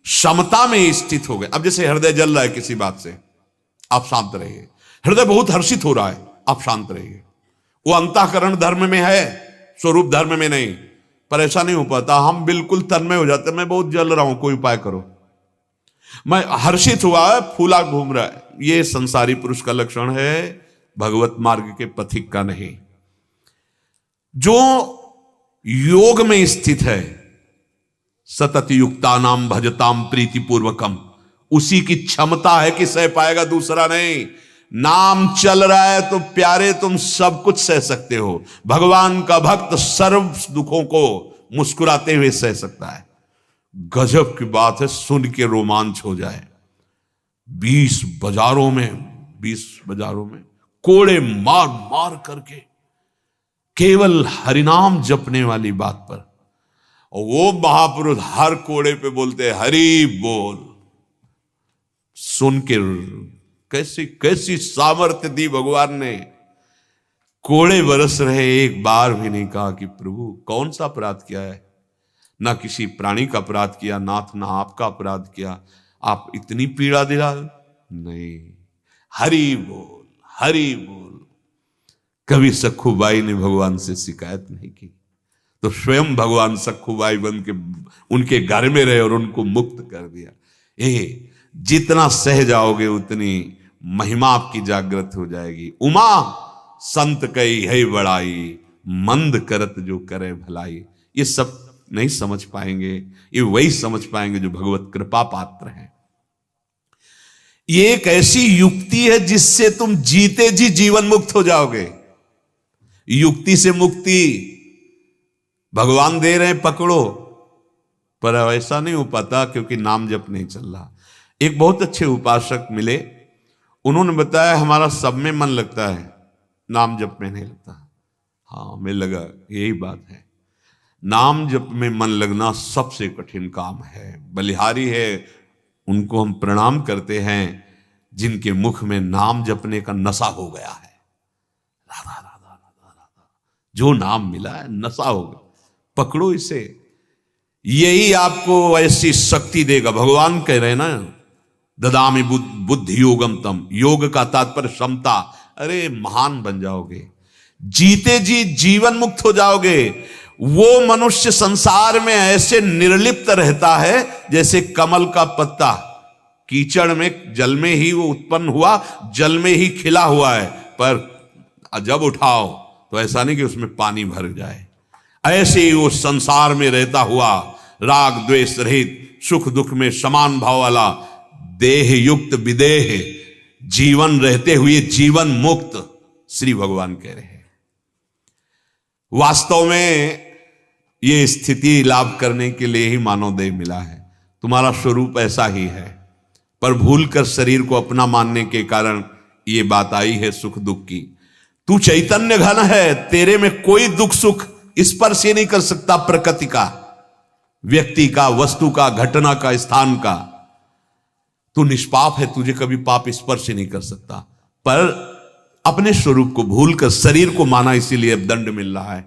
समता में स्थित हो गए। अब जैसे हृदय जल रहा है किसी बात से, आप शांत रहिए। हृदय बहुत हर्षित हो रहा है, आप शांत रहिए। वो अंतःकरण धर्म में है, स्वरूप धर्म में नहीं। पर ऐसा नहीं हो पाता, हम बिल्कुल तन्मय हो जाते, मैं बहुत जल रहा हूं, कोई उपाय करो। मैं हर्षित हुआ है, फूला घूम रहा है, ये संसारी पुरुष का लक्षण है, भगवत मार्ग के पथिक का नहीं। जो योग में स्थित है, सतत युक्ता नाम भजताम प्रीतिपूर्वकम, उसी की क्षमता है कि सह पाएगा, दूसरा नहीं। नाम चल रहा है तो प्यारे तुम सब कुछ सह सकते हो। भगवान का भक्त सर्व दुखों को मुस्कुराते हुए सह सकता है। गजब की बात है, सुन के रोमांच हो जाए। 20 बाजारों में कोड़े मार मार करके केवल हरिनाम जपने वाली बात पर, और वो महापुरुष हर कोड़े पे बोलते हरि बोल। सुन के कैसी कैसी सामर्थ्य दी भगवान ने। कोड़े बरस रहे, एक बार भी नहीं कहा कि प्रभु कौन सा अपराध किया है। ना किसी प्राणी का अपराध किया, नाथ ना आपका अपराध किया, आप इतनी पीड़ा दिला नहीं। हरि बोल, हरि बोल। कभी सखुबाई ने भगवान से शिकायत नहीं की, तो स्वयं भगवान सखुबाई बन के उनके घर में रहे और उनको मुक्त कर दिया। जितना सह जाओगे उतनी महिमा आपकी जागृत हो जाएगी। उमा संत कई है बड़ाई, मंद करत जो करे भलाई। ये सब नहीं समझ पाएंगे, ये वही समझ पाएंगे जो भगवत कृपा पात्र हैं। ये एक ऐसी युक्ति है जिससे तुम जीते जी जीवन मुक्त हो जाओगे। युक्ति से मुक्ति भगवान दे रहे हैं, पकड़ो, पर ऐसा नहीं हो पाता क्योंकि नाम जप नहीं चल रहा। एक बहुत अच्छे उपासक मिले, उन्होंने बताया हमारा सब में मन लगता है, नाम जप में नहीं लगता। हाँ, मैं लगा यही बात है। नाम जप में मन लगना सबसे कठिन काम है। बलिहारी है, उनको हम प्रणाम करते हैं जिनके मुख में नाम जपने का नशा हो गया है। राधा राधा राधा राधा, जो नाम मिला है नशा हो गया, पकड़ो इसे। यही आपको ऐसी शक्ति देगा। भगवान कह रहे हैं ना, ददामि बुद्धि योगम तम। योग का तात्पर्य क्षमता। अरे महान बन जाओगे, जीते जी जीवन मुक्त हो जाओगे। वो मनुष्य संसार में ऐसे निर्लिप्त रहता है जैसे कमल का पत्ता कीचड़ में, जल में ही वो उत्पन्न हुआ, जल में ही खिला हुआ है, पर जब उठाओ तो ऐसा नहीं कि उसमें पानी भर जाए। ऐसे ही वो संसार में रहता हुआ राग द्वेष रहित सुख दुख में समान भाव वाला देह युक्त विदेह जीवन रहते हुए जीवन मुक्त श्री भगवान कह रहे हैं। वास्तव में ये स्थिति लाभ करने के लिए ही मानव देह मिला है। तुम्हारा स्वरूप ऐसा ही है, पर भूल कर शरीर को अपना मानने के कारण ये बात आई है सुख दुख की। तू चैतन्य घन है, तेरे में कोई दुख सुख स्पर्श ही नहीं कर सकता, प्रकृति का, व्यक्ति का, वस्तु का, घटना का, स्थान का। तू निष्पाप है, तुझे कभी पाप स्पर्श ही नहीं कर सकता, पर अपने स्वरूप को भूलकर शरीर को माना, इसीलिए अब दंड मिल रहा है,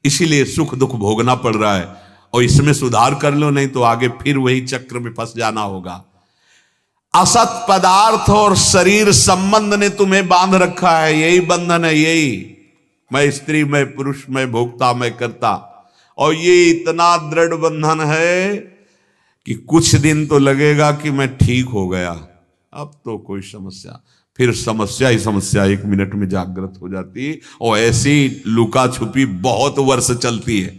इसीलिए सुख दुख भोगना पड़ रहा है। और इसमें सुधार कर लो, नहीं तो आगे फिर वही चक्र में फंस जाना होगा। असत पदार्थ और शरीर संबंध ने तुम्हें बांध रखा है, यही बंधन है, यही मैं स्त्री, मैं पुरुष, मैं भोक्ता, मैं करता। और ये इतना दृढ़ बंधन है कि कुछ दिन तो लगेगा कि मैं ठीक हो गया, अब तो कोई समस्या, फिर समस्या ही समस्या 1 मिनट में जागृत हो जाती है। और ऐसी लुका छुपी बहुत वर्ष चलती है,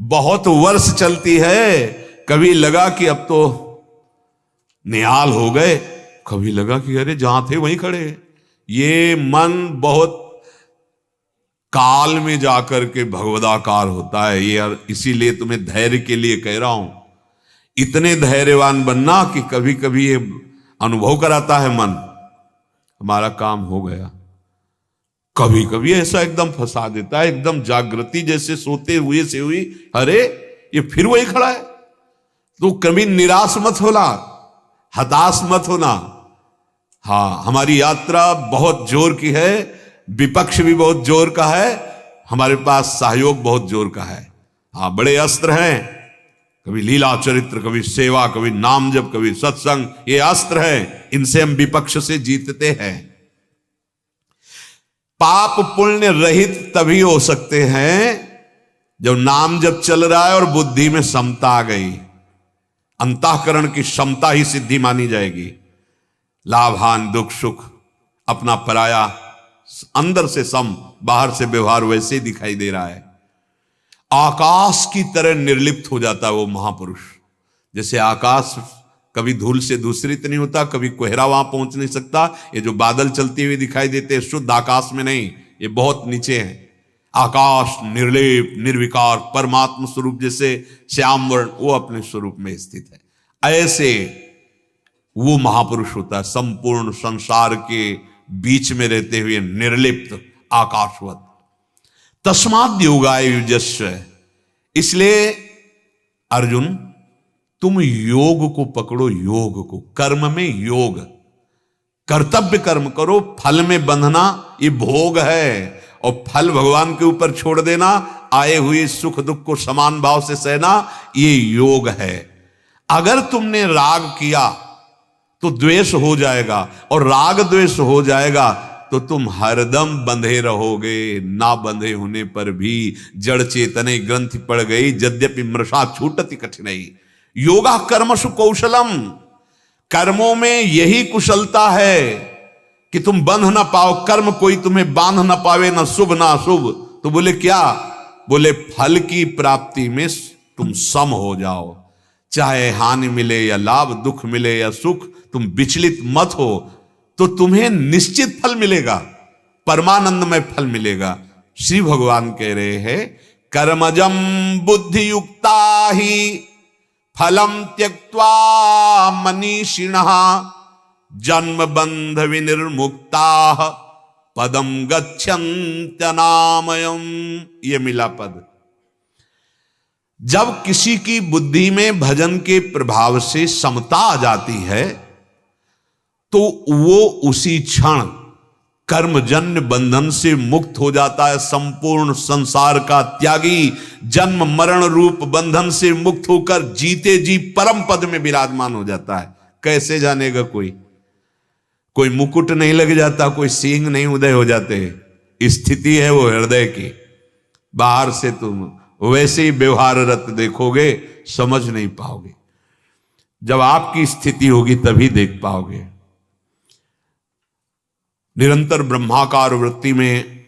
बहुत वर्ष चलती है। कभी लगा कि अब तो निहाल हो गए, कभी लगा कि अरे जहां थे वहीं खड़े। ये मन बहुत काल में जाकर के भगवदाकार होता है। ये इसीलिए तुम्हें धैर्य के लिए कह रहा हूं, इतने धैर्यवान बनना कि कभी कभी ये अनुभव कराता है मन हमारा काम हो गया। कभी कभी ऐसा एकदम फंसा देता है, एकदम जागृति जैसे सोते हुए से हुई, अरे ये फिर वही खड़ा है। तो कभी निराश मत होना, हताश मत होना। हाँ, हमारी यात्रा बहुत जोर की है, विपक्ष भी बहुत जोर का है, हमारे पास सहयोग बहुत जोर का है। हाँ, बड़े अस्त्र हैं, कभी लीला चरित्र, कभी सेवा, कभी नाम जप, कभी सत्संग, ये अस्त्र हैं, इनसे हम विपक्ष से जीतते हैं। पाप पुण्य रहित तभी हो सकते हैं जब नाम जब चल रहा है और बुद्धि में समता आ गई। अंतःकरण की क्षमता ही सिद्धि मानी जाएगी। लाभान दुख सुख अपना पराया, अंदर से सम, बाहर से व्यवहार वैसे ही दिखाई दे रहा है। आकाश की तरह निर्लिप्त हो जाता है वो महापुरुष। जैसे आकाश कभी धूल से दूषित नहीं होता, कभी कोहरा वहां पहुंच नहीं सकता। ये जो बादल चलते हुए दिखाई देते हैं शुद्ध आकाश में नहीं, ये बहुत नीचे हैं। आकाश निर्लेप निर्विकार परमात्मा स्वरूप जैसे श्याम वर्ण, वो अपने स्वरूप में स्थित है। ऐसे वो महापुरुष होता है, संपूर्ण संसार के बीच में रहते हुए निर्लिप्त आकाशवत। तस्माद् योगाय युज्यस्व। इसलिए अर्जुन तुम योग को पकड़ो, योग को, कर्म में योग, कर्तव्य कर्म करो। फल में बंधना ये भोग है, और फल भगवान के ऊपर छोड़ देना, आए हुए सुख दुख को समान भाव से सहना, ये योग है। अगर तुमने राग किया तो द्वेष हो जाएगा, और राग द्वेष हो जाएगा तो तुम हरदम बंधे रहोगे। ना बंधे होने पर भी जड़ चेतने ग्रंथि पड़ गई, यद्यपि मृषा छूटति कठिनाई। योगा कर्मसु कौशलम। कर्मों में यही कुशलता है कि तुम बंध ना पाओ, कर्म कोई तुम्हें बांध ना पावे, ना शुभ ना अशुभ। तो बोले क्या? बोले फल की प्राप्ति में तुम सम हो जाओ, चाहे हानि मिले या लाभ, दुख मिले या सुख, तुम विचलित मत हो, तो तुम्हें निश्चित फल मिलेगा, परमानंदमय फल मिलेगा। श्री भगवान कह रहे हैं कर्मजम बुद्धि युक्ता ही फलम त्यक्त्वा मनीषिणः जन्म बंध विनिर्मुक्ता पदम गच्छन्त्यनामयम्। ये मिला पद। जब किसी की बुद्धि में भजन के प्रभाव से समता आ जाती है तो वो उसी क्षण कर्मजन्य बंधन से मुक्त हो जाता है। संपूर्ण संसार का त्यागी जन्म मरण रूप बंधन से मुक्त होकर जीते जी परम पद में विराजमान हो जाता है। कैसे जानेगा कोई? कोई मुकुट नहीं लग जाता, कोई सींग नहीं उदय हो जाते। स्थिति है वो हृदय की। बाहर से तुम वैसे ही व्यवहाररत देखोगे, समझ नहीं पाओगे। जब आपकी स्थिति होगी तभी देख पाओगे। निरंतर ब्रह्माकार वृत्ति में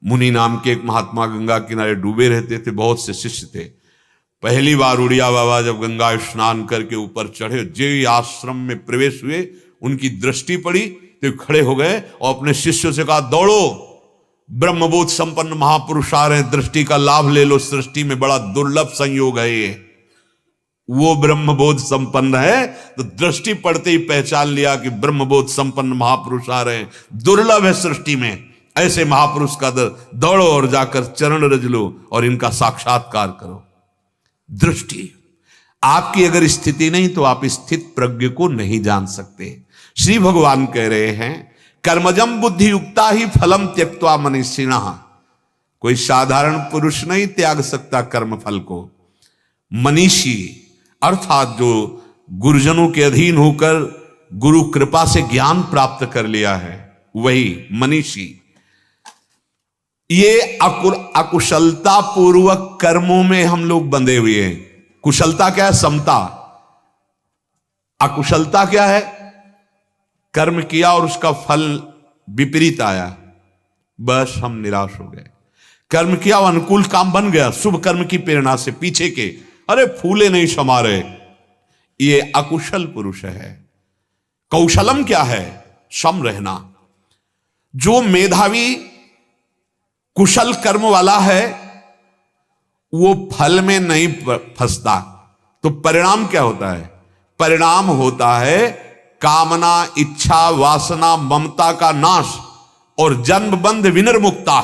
मुनि नाम के एक महात्मा गंगा किनारे डूबे रहते थे। बहुत से शिष्य थे। पहली बार उड़िया बाबा जब गंगा स्नान करके ऊपर चढ़े, जे आश्रम में प्रवेश हुए, उनकी दृष्टि पड़ी तो खड़े हो गए और अपने शिष्यों से कहा, दौड़ो, ब्रह्मबोध संपन्न महापुरुष आ रहे हैं, दृष्टि का लाभ ले लो। सृष्टि में बड़ा दुर्लभ संयोग है ये। वो ब्रह्मबोध संपन्न है तो दृष्टि पड़ते ही पहचान लिया कि ब्रह्मबोध संपन्न महापुरुष आ रहे हैं, दुर्लभ है सृष्टि में ऐसे महापुरुष का दौड़ो और जाकर चरण रज लो और इनका साक्षात्कार करो। दृष्टि आपकी अगर स्थिति नहीं तो आप स्थित प्रज्ञ को नहीं जान सकते। श्री भगवान कह रहे हैं, कर्मजम बुद्धि युक्ता ही फलम त्यक्त्वा मनीषिणः। कोई साधारण पुरुष नहीं त्याग सकता कर्म फल को। मनीषी अर्थात जो गुरुजनों के अधीन होकर गुरु कृपा से ज्ञान प्राप्त कर लिया है, वही मनीषी। ये अकुशलता पूर्वक कर्मों में हम लोग बंधे हुए हैं। कुशलता क्या है? समता। अकुशलता क्या है? कर्म किया और उसका फल विपरीत आया, बस हम निराश हो गए। कर्म किया और अनुकूल काम बन गया, शुभ कर्म की प्रेरणा से पीछे के अरे फूले नहीं समा रहे, ये अकुशल पुरुष है। कौशलम क्या है? सम रहना। जो मेधावी कुशल कर्म वाला है वो फल में नहीं फंसता। तो परिणाम क्या होता है? परिणाम होता है कामना, इच्छा, वासना, ममता का नाश और जन्म बंध विनिर्मुक्ता।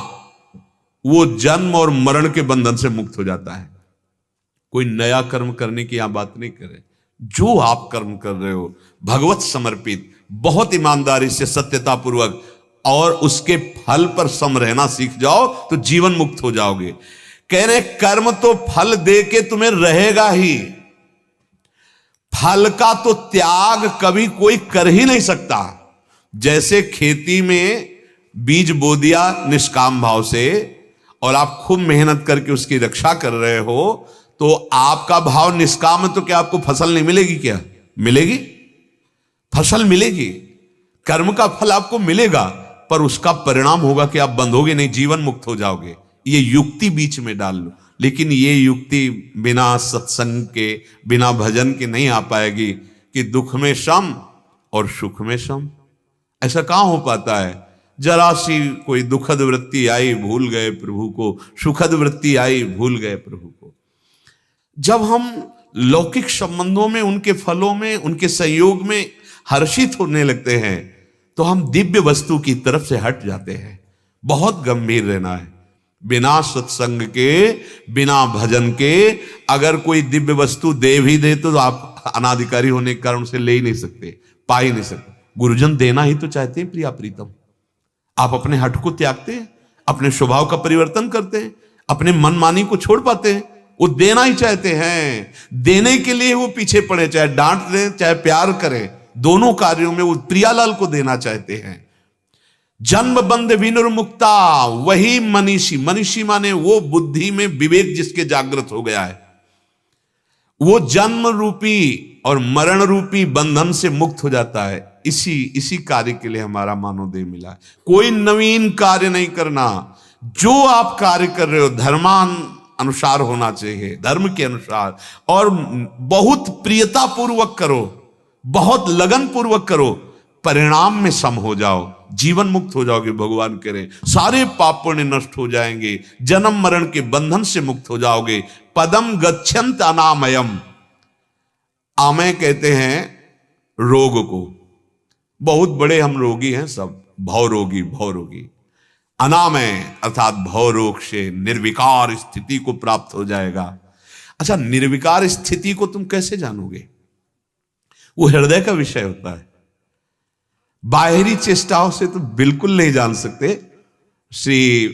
वो जन्म और मरण के बंधन से मुक्त हो जाता है। कोई नया कर्म करने की यहां बात नहीं करे। जो आप कर्म कर रहे हो भगवत समर्पित, बहुत ईमानदारी से, सत्यता पूर्वक, और उसके फल पर सम रहना सीख जाओ तो जीवन मुक्त हो जाओगे। कह रहे कर्म तो फल दे के तुम्हें रहेगा ही, फल का तो त्याग कभी कोई कर ही नहीं सकता। जैसे खेती में बीज बो दिया निष्काम भाव से और आप खूब मेहनत करके उसकी रक्षा कर रहे हो, तो आपका भाव निष्काम है तो क्या आपको फसल नहीं मिलेगी? क्या मिलेगी? फसल मिलेगी, कर्म का फल आपको मिलेगा, पर उसका परिणाम होगा कि आप बंधोगे नहीं, जीवन मुक्त हो जाओगे। ये युक्ति बीच में डाल लो, लेकिन ये युक्ति बिना सत्संग के, बिना भजन के नहीं आ पाएगी कि दुख में सम और सुख में सम। ऐसा कहां हो पाता है? जरा सी कोई दुखद वृत्ति आई, भूल गए प्रभु को, सुखद वृत्ति आई, भूल गए प्रभु को। जब हम लौकिक संबंधों में, उनके फलों में, उनके संयोग में हर्षित होने लगते हैं तो हम दिव्य वस्तु की तरफ से हट जाते हैं। बहुत गंभीर रहना है। बिना सत्संग के, बिना भजन के अगर कोई दिव्य वस्तु दे भी दे तो आप अनाधिकारी होने के कारण उसे ले ही नहीं सकते, पा ही नहीं सकते। गुरुजन देना ही तो चाहते हैं प्रिया प्रीतम। आप अपने हट को त्यागते हैं, अपने स्वभाव का परिवर्तन करते हैं, अपने मनमानी को छोड़ पाते हैं। वो देना ही चाहते हैं, देने के लिए वो पीछे पड़े, चाहे डांट दें चाहे प्यार करें, दोनों कार्यों में वो प्रियालाल को देना चाहते हैं। जन्म बंध विनिर्मुक्ता, वही मनीषी। मनीषी माने वो बुद्धि में विवेक जिसके जागृत हो गया है, वो जन्म रूपी और मरण रूपी बंधन से मुक्त हो जाता है। इसी कार्य के लिए हमारा मानवदेह मिला है। कोई नवीन कार्य नहीं करना। जो आप कार्य कर रहे हो धर्मान अनुसार होना चाहिए, धर्म के अनुसार, और बहुत प्रियता पूर्वक करो, बहुत लगन पूर्वक करो, परिणाम में सम हो जाओ, जीवन मुक्त हो जाओगे। भगवान कह रहे सारे पाप पुण्य नष्ट हो जाएंगे, जन्म मरण के बंधन से मुक्त हो जाओगे। पदम गच्छन्त अनामयम। आमय कहते हैं रोग को। बहुत बड़े हम रोगी हैं सब, भवरोगी। अनामय अर्थात भव रोग से निर्विकार स्थिति को प्राप्त हो जाएगा। अच्छा, निर्विकार स्थिति को तुम कैसे जानोगे? वो हृदय का विषय होता है। बाहरी चेष्टाओं से तो बिल्कुल नहीं जान सकते। श्री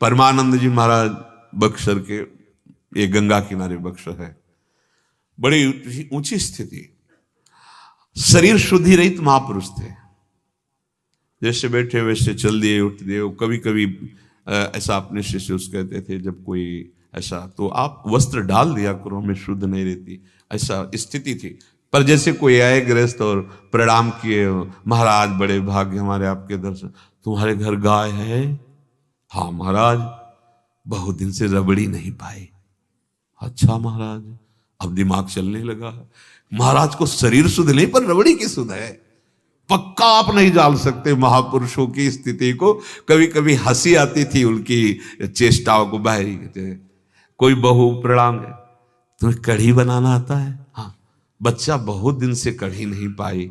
परमानंद जी महाराज बक्सर के, ये गंगा किनारे बक्सर है, बड़ी ऊंची स्थिति, शरीर शुद्धि रहित महापुरुष थे। जैसे बैठे वैसे चल दिए, उठ दिए। कभी कभी ऐसा अपने शिष्य कहते थे, जब कोई ऐसा तो आप वस्त्र डाल दिया करो, हमें शुद्ध नहीं रहती, ऐसा स्थिति थी। पर जैसे कोई आए गृहस्थ और प्रणाम किए, महाराज बड़े भाग्य हमारे आपके दर्शन, तुम्हारे घर गाय है? हाँ महाराज, बहुत दिन से रबड़ी नहीं पाई। अच्छा महाराज, अब दिमाग चलने लगा। महाराज को शरीर सुध नहीं, पर रबड़ी की सुध है। पक्का आप नहीं जान सकते महापुरुषों की स्थिति को। कभी कभी हंसी आती थी उनकी चेष्टाओं को। बाहरी कोई बहू प्रणाम है, तुम्हें कढ़ी बनाना आता है? हाँ। बच्चा बहुत दिन से कढ़ी नहीं पाई,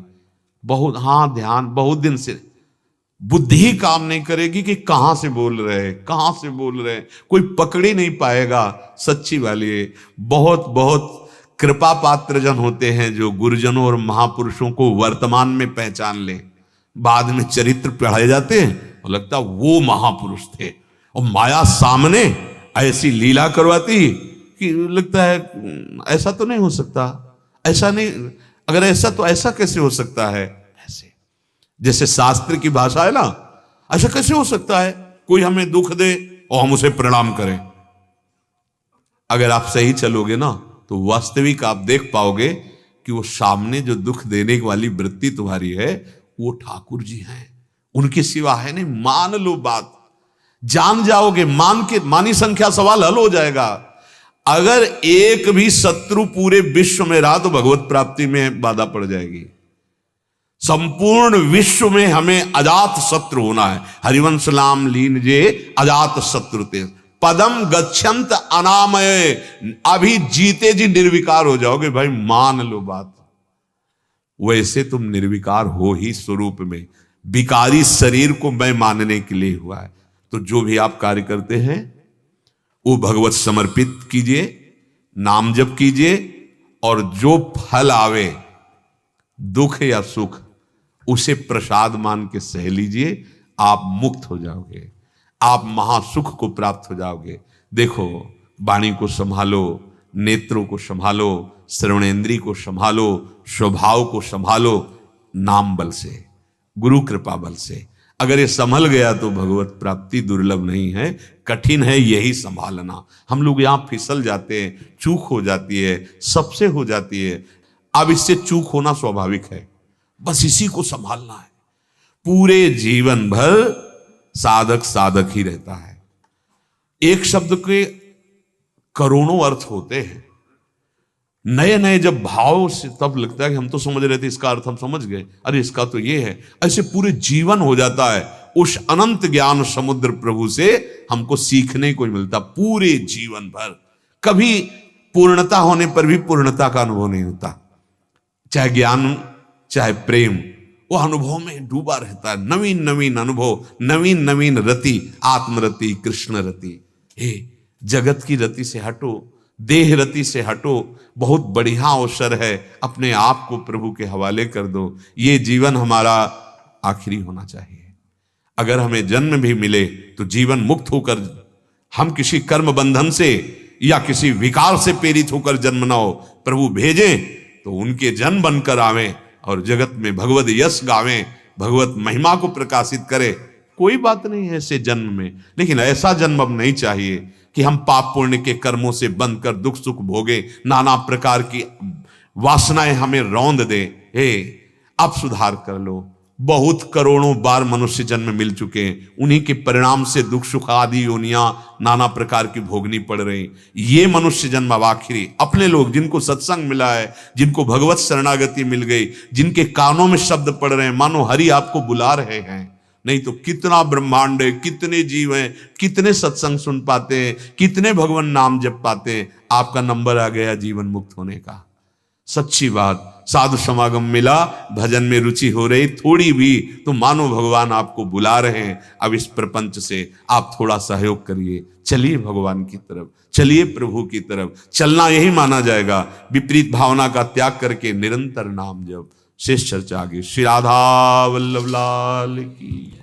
बहुत, हाँ ध्यान, बहुत दिन से। बुद्धि काम नहीं करेगी कि कहां से बोल रहे, कहां से बोल रहे, कोई पकड़ ही नहीं पाएगा। सच्ची वाली है। बहुत बहुत कृपा पात्र जन होते हैं जो गुरुजनों और महापुरुषों को वर्तमान में पहचान ले, बाद में चरित्र पढ़ाए जाते हैं और लगता वो महापुरुष थे, और माया सामने ऐसी लीला करवाती कि लगता है ऐसा तो नहीं हो सकता, ऐसा नहीं, अगर ऐसा तो ऐसा कैसे हो सकता है। ऐसे जैसे शास्त्र की भाषा है ना, ऐसा कैसे हो सकता है कोई हमें दुख दे और हम उसे प्रणाम करें। अगर आप सही चलोगे ना तो वास्तविक आप देख पाओगे कि वो सामने जो दुख देने वाली वृत्ति तुम्हारी है वो ठाकुर जी हैं, उनके सिवा है नहीं। मान लो बात, जान जाओगे, मान के मानी संख्या सवाल हल हो जाएगा। अगर एक भी शत्रु पूरे विश्व में रहा तो भगवत प्राप्ति में बाधा पड़ जाएगी। संपूर्ण विश्व में हमें अजात शत्रु होना है। हरिवंश नाम लीन जे अजात शत्रु ते पदम गच्छंत अनामय। अभी जीते जी निर्विकार हो जाओगे भाई, मान लो बात। वैसे तुम निर्विकार हो ही स्वरूप में, विकारी शरीर को मैं मानने के लिए हुआ है। तो जो भी आप कार्य करते हैं वो भगवत समर्पित कीजिए, नाम जप कीजिए, और जो फल आवे दुख या सुख उसे प्रसाद मान के सह लीजिए। आप मुक्त हो जाओगे, आप महासुख को प्राप्त हो जाओगे। देखो, वाणी को संभालो, नेत्रों को संभालो, श्रवणेन्द्रिय को संभालो, स्वभाव को संभालो, नाम बल से, गुरु कृपा बल से। अगर ये संभल गया तो भगवत प्राप्ति दुर्लभ नहीं है, कठिन है यही संभालना। हम लोग यहां फिसल जाते हैं, चूक हो जाती है, सबसे हो जाती है। अब इससे चूक होना स्वाभाविक है, बस इसी को संभालना है। पूरे जीवन भर साधक साधक ही रहता है। एक शब्द के करोड़ों अर्थ होते हैं। नए नए जब भाव से तब लगता है कि हम तो समझ रहे थे, इसका अर्थ हम समझ गए, अरे इसका तो ये है। ऐसे पूरे जीवन हो जाता है। उस अनंत ज्ञान समुद्र प्रभु से हमको सीखने को मिलता पूरे जीवन भर। कभी पूर्णता होने पर भी पूर्णता का अनुभव नहीं होता। चाहे ज्ञान चाहे प्रेम, वो अनुभव में डूबा रहता है। नवीन नवीन अनुभव, नवीन नवीन रति, आत्मरति, कृष्ण रति। हे, जगत की रति से हटो, देह रति से हटो। बहुत बढ़िया अवसर है, अपने आप को प्रभु के हवाले कर दो। ये जीवन हमारा आखिरी होना चाहिए। अगर हमें जन्म भी मिले तो जीवन मुक्त होकर, हम किसी कर्म बंधन से या किसी विकार से प्रेरित होकर जन्म ना हो। प्रभु भेजें तो उनके जन बनकर आवें और जगत में भगवत यश गावें, भगवत महिमा को प्रकाशित करें। कोई बात नहीं है ऐसे जन्म में, लेकिन ऐसा जन्म अब नहीं चाहिए कि हम पाप पुण्य के कर्मों से बंध कर दुख सुख भोगे, नाना प्रकार की वासनाएं हमें रौंद दे। हे, अब सुधार कर लो। बहुत करोड़ों बार मनुष्य जन्म मिल चुके हैं, उन्हीं के परिणाम से दुख सुख आदि योनियां नाना प्रकार की भोगनी पड़ रही। ये मनुष्य जन्म अब आखिरी। अपने लोग जिनको सत्संग मिला है, जिनको भगवत शरणागति मिल गई, जिनके कानों में शब्द पड़ रहे हैं, मानो हरि आपको बुला रहे हैं। नहीं तो कितना ब्रह्मांड है, कितने जीव हैं, कितने सत्संग सुन पाते हैं, कितने भगवान नाम जप पाते हैं। आपका नंबर आ गया जीवन मुक्त होने का। सच्ची बात, साधु समागम मिला, भजन में रुचि हो रही थोड़ी भी, तो मानो भगवान आपको बुला रहे हैं। अब इस प्रपंच से आप थोड़ा सहयोग करिए, चलिए भगवान की तरफ, चलिए प्रभु की तरफ। चलना यही माना जाएगा। विपरीत भावना का त्याग करके निरंतर नाम जप। शेष चर्चा आगे। श्री राधा वल्लभ लाल की।